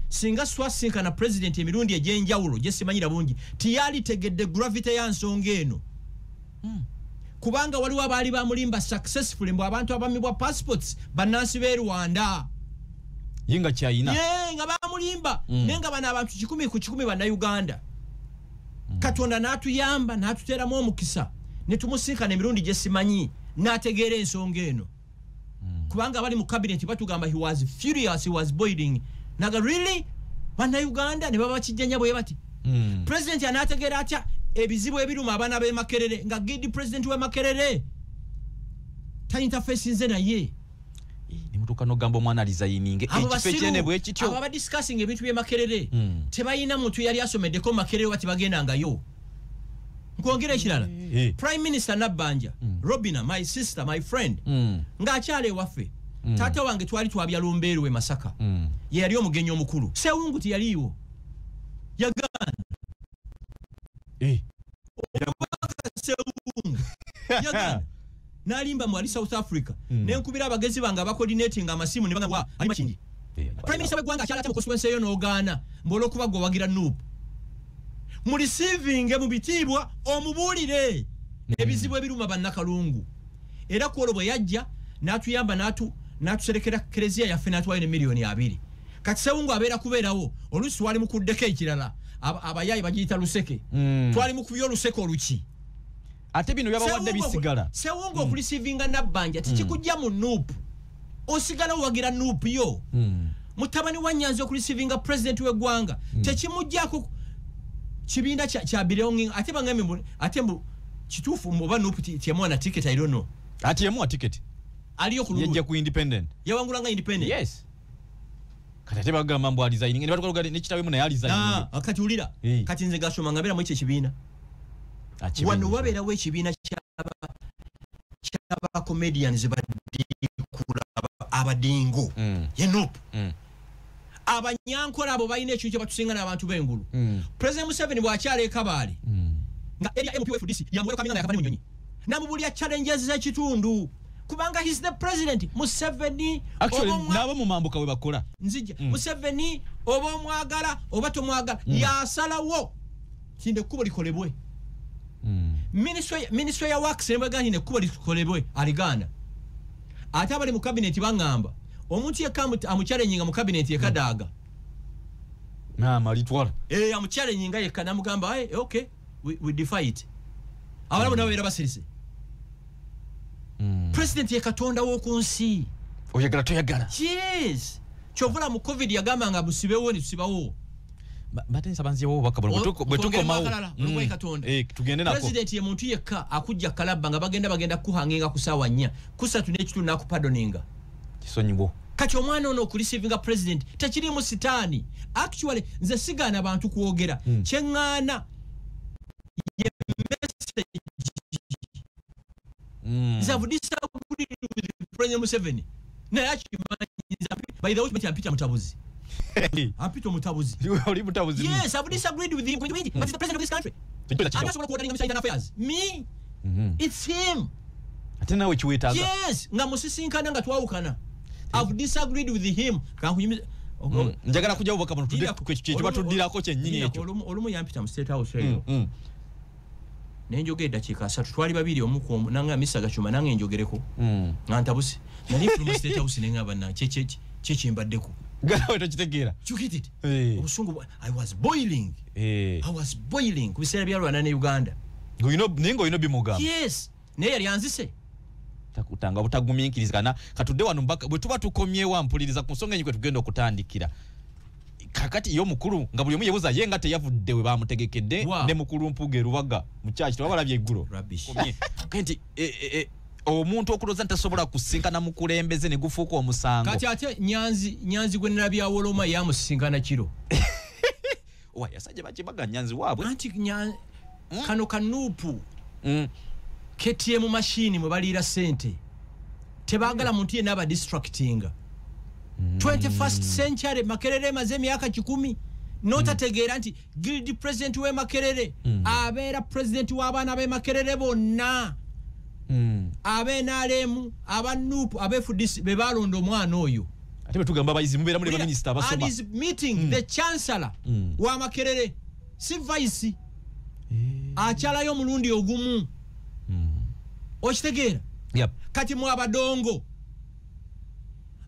singa swasinkana president emirundi egy'enjawulo gye simanyira bungi tiyali tegedde gravity ya nsonga eno. Kubanga waliwo abaali bamulimba successfully mbu abantu abamibwa passports bannansi b'e Rwanda. Yinga kyayina. Nga bamulimba nenga bana abantu 10 ku 10 bannayuganda. Katonda n'atuyamba n'atuteeramu omukisa ne tumusinkana emirundi gye simanyi n'ategeera ensonga eno. Kubanga abali mu cabinet batugamba he was furious, he was boiling. Naga really bannayuganda ne baba kijjanya bwe bati. President anategeera atya ebizibu ebiruma abaana b'e Makerere nga gidi president w'e Makerere ta interface nze naye. Ni mutuka no gambo mwana alizayininge ekipekene bwe kityo. Aba discussing ebintu bye Makerere. Tebayina muntu yali asomeddeko Makerere wati bagenda ngayo. Nkwongera ekirala. Prime Minister Nabbanja, Robina, my sister, my friend. Ng'akyale waffe. Taata wange twali twabya Lumbeeru we Masaka. Ye yali omugenyi omukulu. Sewungu tiyaliiwo. Yagana. Sewungu. Yagana. Nalimba mwali South Africa. Nenkubira abagezi bange abacoordinating amasimu ne banga ali makingi. Prime Minister w'eggwanga akyala mu constituency eyo n'ogaana mbolo kuba gwe wagira Nuupu. Mu receiving mu bitiibwa omubuulire ebizibu ebiruma bannakalungu. Era kwolo bwe yajja n'atuyamba n'atuserekera Kereziya yaffe n'atwayo ne miliyoni 2. Kati Sewungu abeera kubeerawo oluusi twali mu kuddeko ekirala abayayi bagiyita luseke. Twali mu kubyo luseke oluki. Ate bino byabawadde bisigala. Sewungu okulisivinga Nabbanja tikikujja mu Nuupu. Osigala wagira Nuupu yo. Mutabani wa Nyanzi okulisivinga president w'eggwanga tekimujjako kibiina kya belonging ate bangambe ate mbu kituufu mu Nuupu tyemwana ticket I don't know. Ati yemu ticket. Aliyo ku yajja ku independent. Yawangulanga independent. Yes. Kati bagamba mbu designing ne batukoga ne kitawe muna yali designing. Kati ulira. Kati nze gasoma ngabera mu ekyo kibiina. Wano wabeera we kibiina kyaba comedians badikula abadingo. Ye Nuupu. Abanyankola abo balina ekintu kye batusinga n'abantu b'engulu. President Museveni bw'akyala e Kabaale nga area MPFDC yamwera kaminga yakavani munyonyi namubulya challenges z'ekitundu kubanga he's the president. Museveni actually nabo mu mambuka we bakola nzija Museveni oba omwagala oba tomwagala yasalawo kinde kubo likolebwe. Ministry ya works nebaganye ne kubo likolebwe aligana. Ate abali mu cabinet bangamba omuntu yekamu amuchallenging mu cabinet yekadaaga malitwala amuchallenging yekana mugamba okay we defy it. Abalabo nabo era basirise. President yekatonda w'okunsi oyagala toyagala. Yes. Chovula mu COVID yagamba nga busibewo ne tusibawo. Batensa banziyewo bakabula bwetuko mawo. Tugende nako. President ye muntu yekka akujja kalabba nga bagenda kuhanginga ku ssaawa 4 kusatu n'ekitundu nakupadoninga. Kisonyibo. Kati omwana ono okulisivinga president tekirimu sitaani. Actually nze sigaana abantu kwogera kyeŋŋaana ye message I've disagreed with President Museveni. Naye akimanyiza by the way Peter Mutabuzi. Apito Mutabuzi. Oli Mutabuzi. Yes, I've disagreed with him, but he's the president of this country. I'm not coordinating Minister Affairs. Me? It's him. Ate nawe kiwetaaga. Yes, nga musisinkana nga twawukana. I've disagreed with him. Njagala kujja obaka bano tudde kye batuddirako kyennyini ekyo. Olumu yampita mu State House eyo. Nenjogera dakika 3 twali babiri omuko nanga misaga chuma nange njogereko. Ngantabusi. Nali mu State House nengaba na cheche mbaddeko. Galawe tokitegeera. Chukitite. Obusungu I was boiling. I was boiling kubiseera bya Rwanda ne Uganda. Ningo ino bimuga. Yes. Naye yali anzise. Takutanga butagumiikirizikana katudde wano mpaka bwe tuba tukomye wa mpuliriza ku nsonga enyikwe tugenda okutandikira. Kakati yo mukulu nga buli omu yebuza ye nga teyavudde we bamutegekedde ne mukulu mpuge Rubaga mu church twabalabye eggulo. Kenti omuntu okuloza ntasobola kusinkana mukulembeze ne gufuuka omusango. Kati ate nyanzi gwe nalabya Woloma yamusisinkana kiro. yasajja bakibaga nyanzi waabwe anti kano kanuupu KTM machine mwe baliira sente tebagala muntu yenna aba distracting 21st century Makerere maze emyaka 10 notategeera nti guild president we Makerere abeera president w'abaana be Makerere bonna abe nalemu abanupu abefudisi be balonda omwana oyo ate betugamba abayizi mubeera muli baminista abasoma and is meeting the chancellor wa Makerere si vice akyalayo omulundi ogumu okitegeera kati mu abadongo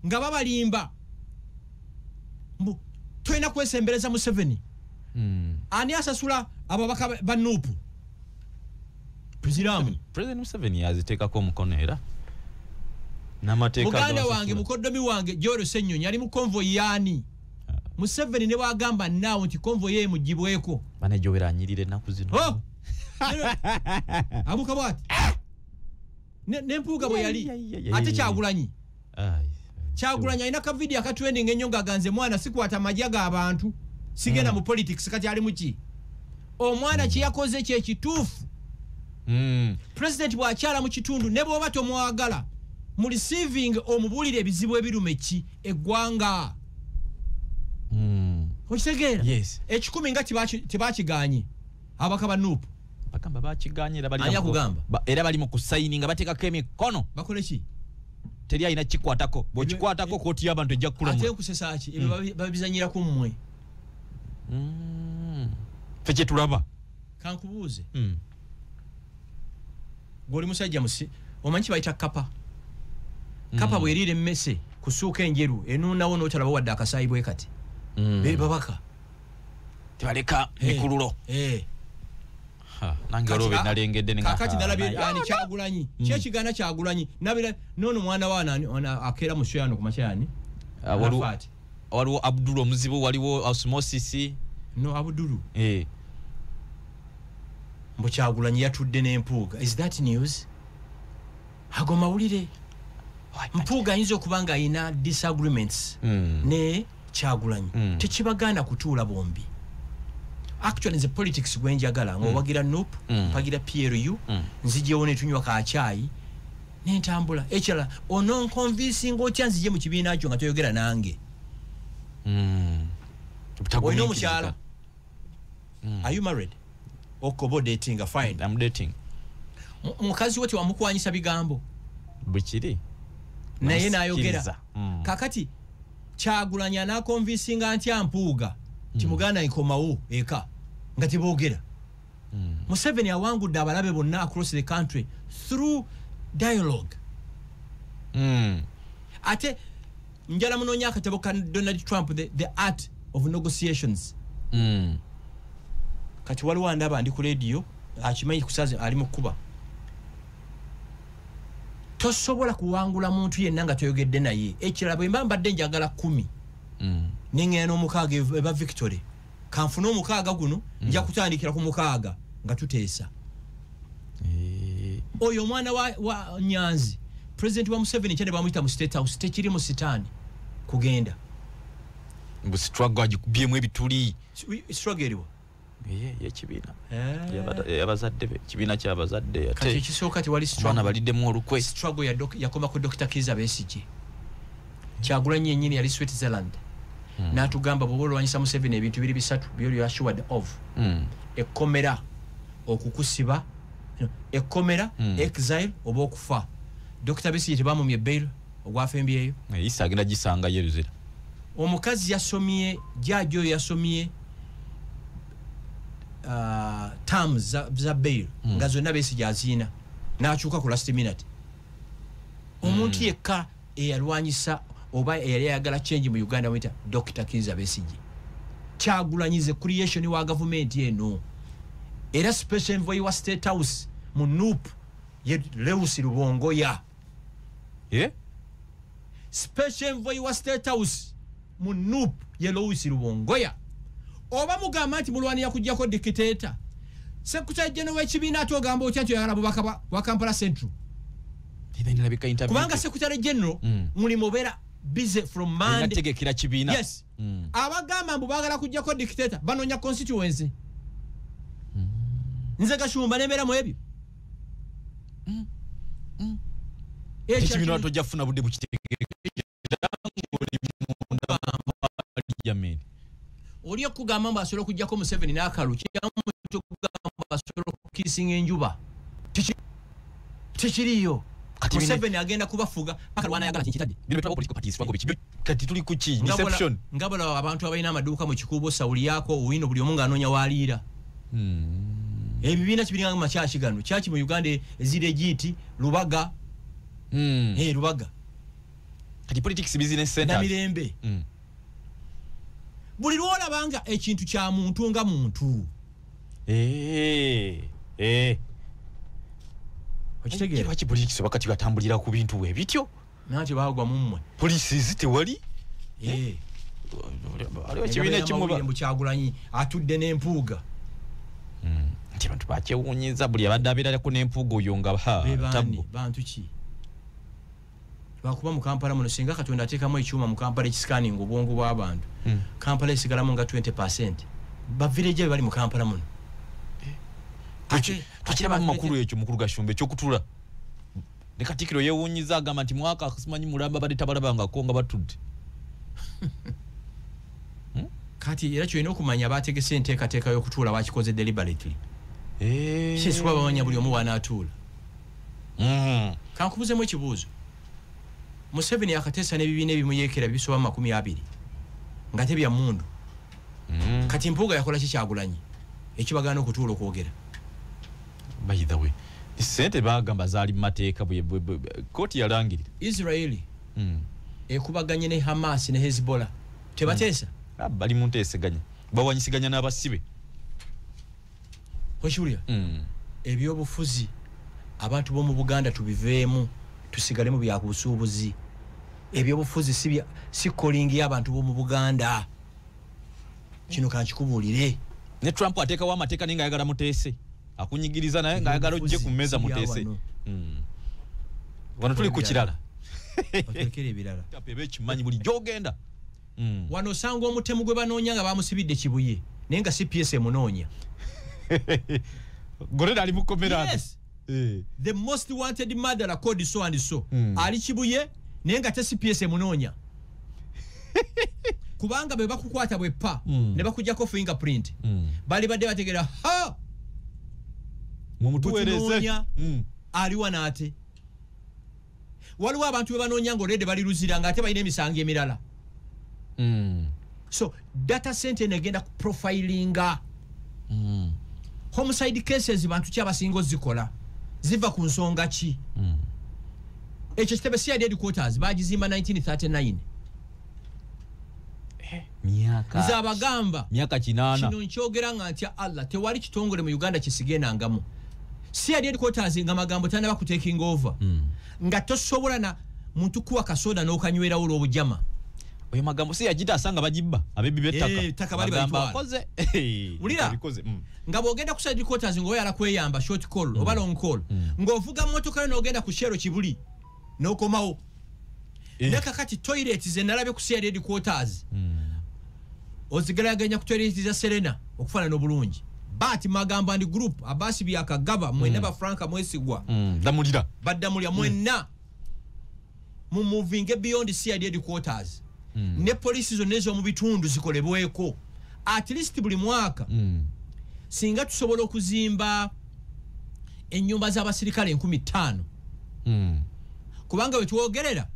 nga babalimba mbu twena kwesembereza mu 7 ani asasula ababaka banupu President Museveni yaziteekako omukono era n'amateeka muganda wange mukoddomi wange Joro Senyonyi ali mu convoy yani Museveni ne bagamba naawo nti convoy ye mujibweko bane jobera anyirire ennaku zino abuka bwati nempuuga bwe yali ate Kyagulanyi alina ka video akatrending ennyo ng'aganze mwana sikwata majja g'abantu sigenda mu politics kati ali muki omwana kyeyakoze kyekituufu president bw'akyala mu kitundu ne bw'oba tomwagala mu receiving omubulire ebizibu ebiruma ki eggwanga okitegeera ekikumi nga tebakiganye abaka banuupu bagamba bakiganye era bali mu kusayini nga bateekako emikono bakole ki teri alina kikwatako bw'okikwatako kooti y'abantu ejja kukulamu ate nkusesa ki ebyo babizanyirako mmwe ffe kye tulaba kankubuuze gwoli musajja omanyi kibayita kapa bweriira emmese kusuuka enjeru enuunawo n'otalaba wadde akasaayi bwe kati babaka tebaleka mikululo nange olwo benalengedde kakati nalabye ani Kyagulanyi kyekigaana Kyagulanyi nabira noono mwana waana akeera mu shoyano ku makyani waliwo Abdul omuzibu waliwo osmosis no Abdulu mbu Kyagulanyi yatudde n'empuuga is that news ago mawulire mpuuga ayinza okuba nga ayina disagreements ne Kyagulanyi tekibagaana kutuula bombi actually nze politics gwenjagala ng'owagira NUP mpagira PLU nzijewo ne tunywa kacaayi n'entambula ekirala ononconvincing otya nzije mu kibiina kyo nga toyogera nange olina omukyala are you married okobo dating fine I'm dating mukazi wo tewamukwanyisa bigambo bukiri naye n'ayogera kakati Kyagulanyi anaconvincinga ntya mpuuga kimuganda ikomawo eka nga teboogera Museveni awangudde abalabe bonna across the country through dialogue ate njala munoonya akatabo ka Donald Trump the art of negotiations kati waliwo andaba ndi ku radio akimanyi kusaze ali mu kuba tosobola kuwangula muntu yenna nga toyogedde naye ekirala bwe mbadde njagala 10 n'engenda n'omukaaga eba Victory kanfuna omukaaga guno nja kutandikira ku mukaaga nga tuteesa oyo omwana wa Nyanzi president wa Museveni kyane bamuyita mu State House tekiri mu sitaani kugenda mbu struggle agikubyemu ebituli struggle eriwo yekibiina yabazadde kibiina kyabazadde ate kati ekisooka tewali struggle baliddemu olukwe struggle yakoma ku Dr. Kizza Besigye Kyagulanyi yennyini yali Switzerland n'atugamba bw'oba olwanyisa Museveni ebintu biri bisatu by'oli assured of ekkomera okukusiba ekkomera exile oba okufa Dr. Besigye tebamumye bail ogwafembyeyo isa agenda gisanga yeruzira omukazi yasomye jjajja oyo yasomye terms za bail nga zonna Besigye aziina n'akyuka ku last minute omuntu yekka eyalwanyisa oba eyali ayagala change mu Uganda wita Dr. Kizza Besigye Kyagulanyize creation wa government eno era special envoy wa State House mu NUP ye Lewis Lubongoya special envoy wa State House mu NUP ye Lewis Lubongoya oba mugamba nti mulwanira kujjako dictator Secretary General w'ekibiina atogamba otya nti oyagala bubaka wa Kampala Central kubanga Secretary General mulimu obeera busy from Monday tegekira kibiina yes abagamba mbu bagala kujjako dictator banonya constituency nze Kashumba nemera mu ebyo ekibino tojafuna budde bukitegeke jameni oli okugamba mbu asobola okujjako Museveni n'akalu kyamuntu okugamba asobola okukisinga enjuba tekiriyo Museveni agenda kubafuga paka Rwanda yagala kitadde bino twaba political parties twago bikibi kati tuli ku ki deception ngabala abantu abalina amaduuka mu kikubo Sauli yako uwino buli omu ng'anoonya waliira ebibiina kibiringa mu makyaki gano kyaki mu Uganda ezire giti Lubaga Lubaga kati politics business center na Mirembe buli lwolabanga ekintu kya muntu nga muntu okitegeera lwaki politics wakati batambulira ku bintu we bityo nati bagwa mummwe police zitewali aliwo kibiina kimu mu Kyagulanyi atudde n'empuuga nti bantu bakyewuunyiza buli abadde abeerako n'empuuga oyo nga bantu ki bakuba mu Kampala muno singa Katonda ateekamu ekyuma mu Kampala ekisikaninga obwongo bw'abantu Kampala esigalamu nga 20% ba village bali mu Kampala muno tukiraba mu makulu ekyo mukulu Kashumba ekyokutula ne Katikkiro yeewuunyiza agamba nti mwaka simanyi mulamba bali tabalabangako nga batudde kati era kyolina okumanya bategese enteekateeka y'okutuula bakikoze deliberately kiswa bamanya buli omu wanaatuula kankubuuzemu ekibuuzo Museveni akateesa n'ebibiina ebimuyeekera bisoba 20 nga tebya mundu kati mpuuga yakola ki Kyagulanyi ekibagaana okutuula okwogera by the way sente bagamba zaali mu mateeka kooti yalangirira Israeli ekubaganye ne Hamas ne Hezbollah tebateesa bali mu nteeseganya bawanyisiganya n'abasibe okiwulira ebyobufuzi abantu b'omu Buganda tubiveemu tusigale mu byakubusuubuzi ebyobufuzi si calling y'abantu b'omu Buganda kino kankikubuulire ne Trump ateekawo amateeka naye ng'ayagala muteese akunyigiriza naye ng'ayagala ojje ku mmeeza muteese wano tuli ku kirala otekere ebirala ekimanyi buli gy'ogenda wano osanga omutemu gwe banoonya nga bamusibidde Kibuye naye nga CPS emunoonya Goreda ali mu komera the most wanted murderer called so and so ali Kibuye naye nga te CPS emunoonya kubanga be bakukwata bweppa ne bakujjako fingerprint bali badde bategera mumutuweereze aliwa naate waliwo abantu be banoonya ng'olwedde bali luzira ng'ate balina emisango emirala so data center negenda ku profilinga homicide cases bantu ki abasinga ozikola ziva ku nsonga ki ekyo kitebe CID headquarters bagizimba 1939 myaka abagamba myaka 8 kino nkyogera nga ntya Allah tewali kitongole mu Uganda kisigenangamu CID headquarters nga magambo tana bakuteking over nga tosobola na muntu kuwa kasoda n'okanywera ulo obujama oyo magambo si yagita asanga bagibba abebi betaka taka bali bayitwala koze ulira nga bogenda ku CID headquarters ngo yala kweyamba short call oba long call ngovuga motoka n'ogenda ku Shero Kibuli n'okomawo neka kati toilet ze nalabe ku CID headquarters ozigeraganya ku toilet za Serena okufana n'obulungi but magambo and group abasi byakagaba mwene ba Franka mwesigwa damulira badamulya mwena mu moving beyond CID headquarters ne police zo nezo mu bitundu zikolebweko at least buli mwaka singa tusobola okuzimba ennyumba z'abasirikale 15 kubanga we tuogerera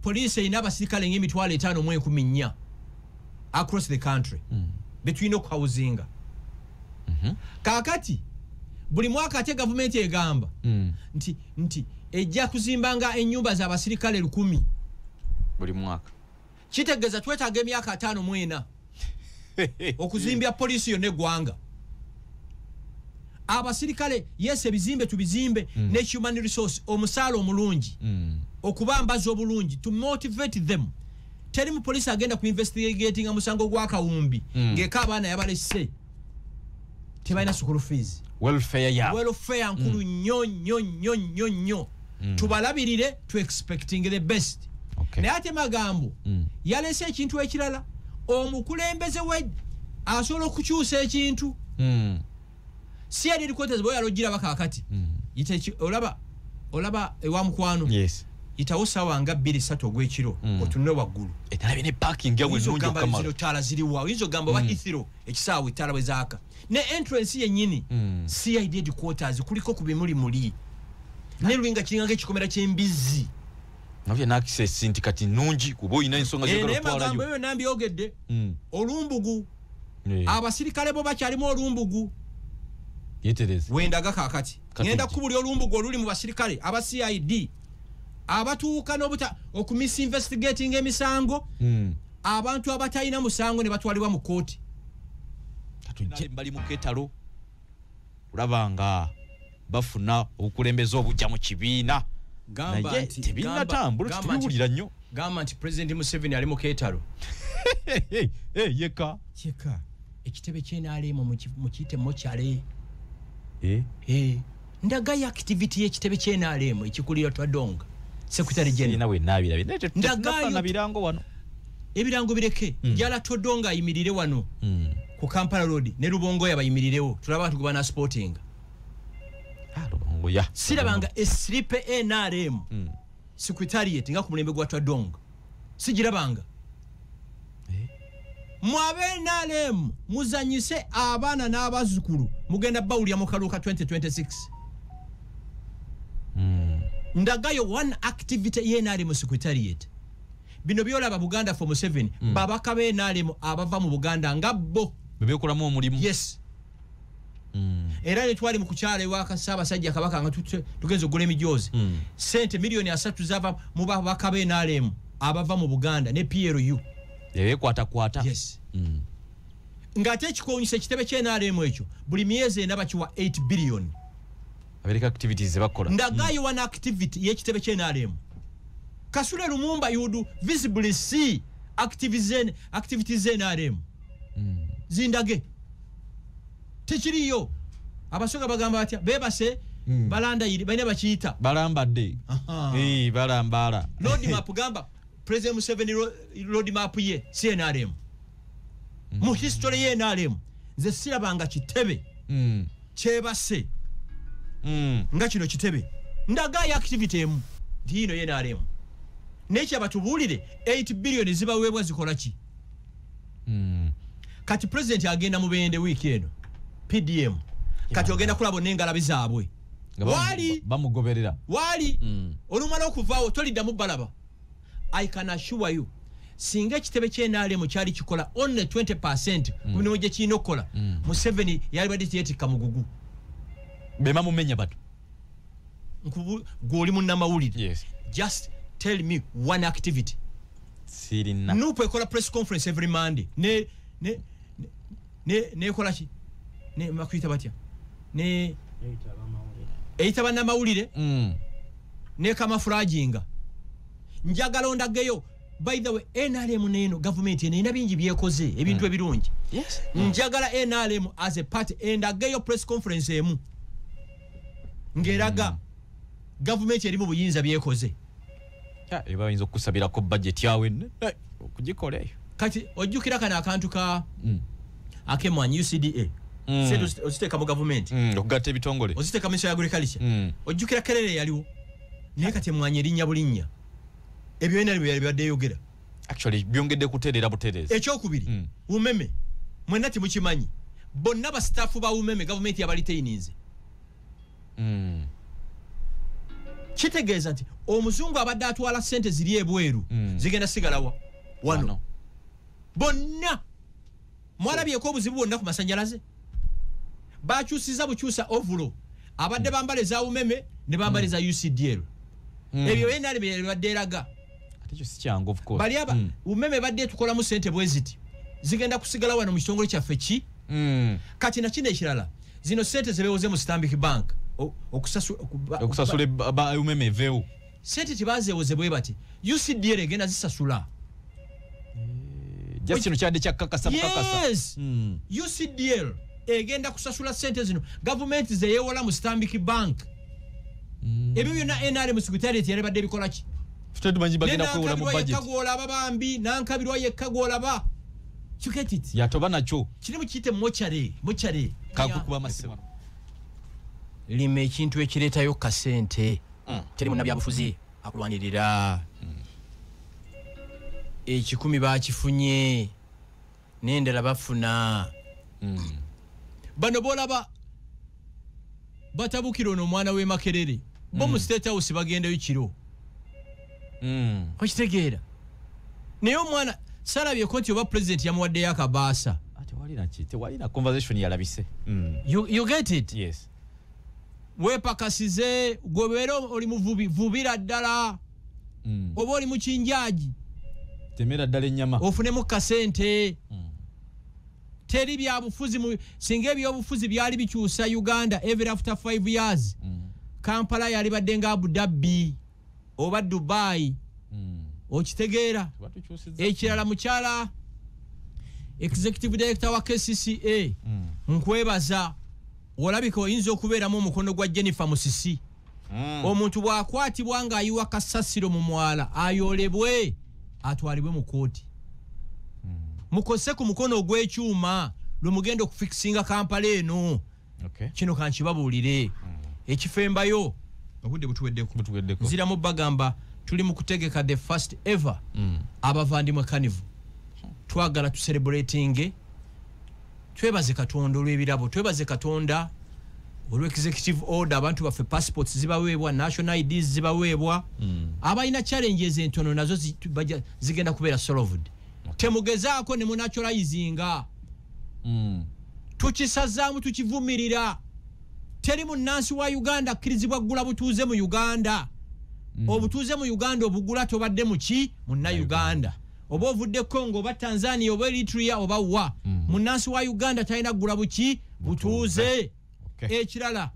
police ina abasirikale ng'emitwalo 5 mu 14 across the country between okuhauzinga kakati buli mwaka ate government egamba nti ejja kuzimbanga ennyumba z'abasirikale 10 buli mwaka kitegeza twetaaga emyaka 5 mu 4 okuzimbya polisi yonna eggwanga abasirikale yese bizimbe tubizimbe ne human resource omusaala omulungi okubambaza obulungi to motivate them teri mu police agenda ku investigating amusango gwa kawumbi ngeka abaana yabalese tebalina school fees welfare nkulu nnyo tubalabirire to expecting the best naye ate magambo yalese ekintu ekirala omukulembeze we asobola okukyusa ekintu si yali headquarters boya logira bakakati yite olaba ewa mukwano yes itawo sawa nga 2-3 ogwekiro otunne waggulu etalabe ne parking yawe nnungi okamala zino tala ziri wa izo gamba wakithiro ekisaawe tala wezaka ne entrance yennyini CID headquarters kuliko kubimuli muli ne lwinga kiringa ekikomera ky'embizi nabye na access nti kati nnungi kuba oyina ensonga z'egalo twala yo eyo nambi ogedde olumbugu abasirikale bo bakyalimu olumbugu yetereze wendaga kakati ngenda kubuli olumbugu oluli mu basirikale aba CID abatuuka n'obuta okumiss investigating emisango abantu abatayina musango ne batwalibwa mu kooti katujje mbali mu ketalo ulabanga bafuna obukulembeze obujja mu kibiina gamba nti tebina tambula tubiwulira nnyo gamba nti President Museveni ali mu ketalo yeka ekitebe ky'enaalemu mu kiyite mochale ndaga ya activity y'ekitebe ky'enaalemu ekikulira Twadonga Secretary General nawe nabira ndagayo na birango wano ebirango bireke jala Twadonga ayimirire wano ku Kampala Road ne Rubongo yabayimirirewo tulaba abantu kubana sporting Rubongo ya sirabanga esripe NRM Secretariat nga ku mulembe gwa Twadonga sigirabanga mwabe NRM muzanyise abana n'abazukulu mugenda bawulya mu kaluka 2026 ndagayo one activity y'NRM Secretariat bino byolaba Buganda for Museveni babaka be NRM abava mu Buganda ngabbo bebekolamu omulimu yes era ne twali mu kukyala ewaka Ssaabasajja Kabaka nga tugenze ogula emijoozi sente milioni 3 zava mu babaka be NRM abava mu Buganda ne PLU kwata yes ngate ekikonyisa ekitebe ky'NRM ekyo buli myezi ena bakiwa 8 billion America activities bakola ndagayo one activity y'ekitebe ky'NRM Kasule Lumumba yudu visibly see activities NRM zindage tekiriyo abasonga bagamba batya bebase balanda yiri bane bakiyita balambadde balambala road map gamba President Museveni road map ye CNRM mu history ye NRM ze sirabanga kitebe kyebase nga kino kitebe ndaga ya activity emu dino ye NRM nechi abatubulire 8 billion zibaweebwa zikola ki kati president agenda mu bende weekend PDM kati ogenda kulabo n'engalabi zaabwe wali bamugoberera wali olumala okuvaawo tolidda mu balaba I can assure you singa kitebe ky'NRM kyali kikola only 20% kuno gye kino kola Museveni yali badde yetika mugugu bema mumenya batu nkubu goli munna mawulire yes just tell me one activity sirina nupe kola press conference every Monday ne kola ki ne makwita batya ne eitaba na mawulire ne kama frajinga njagala ondageyo by the way NRM neno government ena bingi byekoze ebintu ebirungi yes njagala NRM as a party endageyo press conference emu ngeraga government eri mu buyinza byekoze eba yinzo kusabira ko budget yawe kujikoleyo kati ojjukira kana akantu ka akemwanyi UCDA setu ositeka mu government okugata ebitongole ositeka ministry ya agriculture ojjukira kerere yaliwo naye kati emwanyi erinnya bulinnya ebyo ena byali byadde yogera actually byongedde kuterera butereza ekyokubiri umeme mwenna timukimanyi bonna ba staff ba umeme government yabaliteyininze kitegeeza nti omuzungu abadde atwala sente ziri ebweru zigenda sigalawa wano bonna mwalabyeko obuzibu bwonna ku masanyalaze bakyusiza bukyusa ovulo abadde bambale za umeme ne bambale za UCDL ebyo yenali byabadde eraga atekyo si kyangu of course bali aba umeme badde tukola mu sente bweziti zigenda kusigala wano mu kitongole kyaffe ki kati na kino ekirala zino sente zebewoze mu Stanbic Bank okusasula umeme veo sente tibazewoze bwe bati UCDL egenda zisasula just kino kyadde kyakakasa yes UCDL egenda kusasula sente zino government zeyewola mu Stanbic Bank ebyo byonna NRM Secretariat yali badde bikola ki Fute tumanyi bagenda kwewola mu budget. Olaba bambi nankabirwa yekka gwolaba. You get it? Yatoba nacho. Kirimu kiyite mochare. Kakukuba masimu. Lime ekintu ekireetayo kasente. Teri munnabyabufuzi akulwanirira. Ekikumi bakifunye. Nendera bafuna. Bano bolaba batabukiro no mwana we Makerere. Bo mu State House bagendayo kiro. Okitegeera. Naye omwana salabye konti oba president yamuwadde yakabaasa. Ate wali na conversation yalabise. You get it? Yes. Wepakasize gobero oli muvubi vubira ddala. Oba oli mu kinjaji. Temera ddala ennyama. Ofunemu kasente. Teri byabufuzi singa ebyobufuzi byali bikyusa Uganda every after 5 years. Kampala yali badde nga Abu Dhabi oba Dubai. Okitegeera. Ekirala mukyala executive director wa KCCA. Nkwebaza. Olabika oyinza okubeeramu omukono gwa Jennifer Musisi. Omuntu bwakwatibwa nga ayiwa kasasiro mu mwala ayolebwe atwalibwe mu kooti. Mukose ku mukono ogw'ekyuma lwemugenda okufixinga Kampala eno. Kino kankibabuulire. Ekifembayo obudde butuweddeko. Nziramu bagamba tuli mu kutegeka the first ever abavandimwe carnival. Twagala tu celebrating. Twebaze Katonda olw'ebirabo. Twebaze Katonda olw'executive order abantu baffe passports zibaweebwa, national IDs zibaweebwa. Abalina challenges entono nazo zigenda kubeera solved. Temugezaako ne munaturalizinga. Tukisazaamu tukivumirira. Teri munnansi wa Uganda akkirizibwa kugula butuuze mu Uganda. Obutuuze mu Uganda obugula tobadde muki munna Uganda. Oba ovudde Congo oba Tanzania oba Eritrea oba wa. Munnansi wa Uganda talina kugula buki butuuze. Ekirala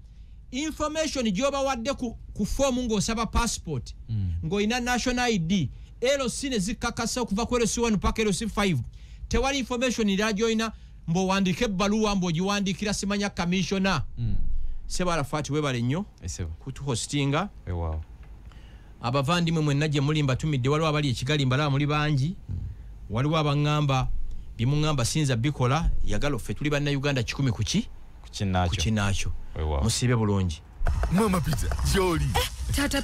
information gyoba wadde ku form ng'osaba passport. Ng'olina national ID. LC ne zikakasa okuva ku LC 1 paka LC 5. Tewali information iragyoina mbo wandike ebbaluwa mbo giwandikira simanya commissioner. Sebala Fati webale nnyo kutu hostinga. Wow. Abavandimwe mwenna gye mulimba tumidde waliwo abali ekigali mbala muli bangi. Waliwo abangamba bimungamba sinza bikola yagalo ffe tuli banna Uganda 10 kuki nakyo. Musibe bulungi. Mama Peter, Jolly. Tata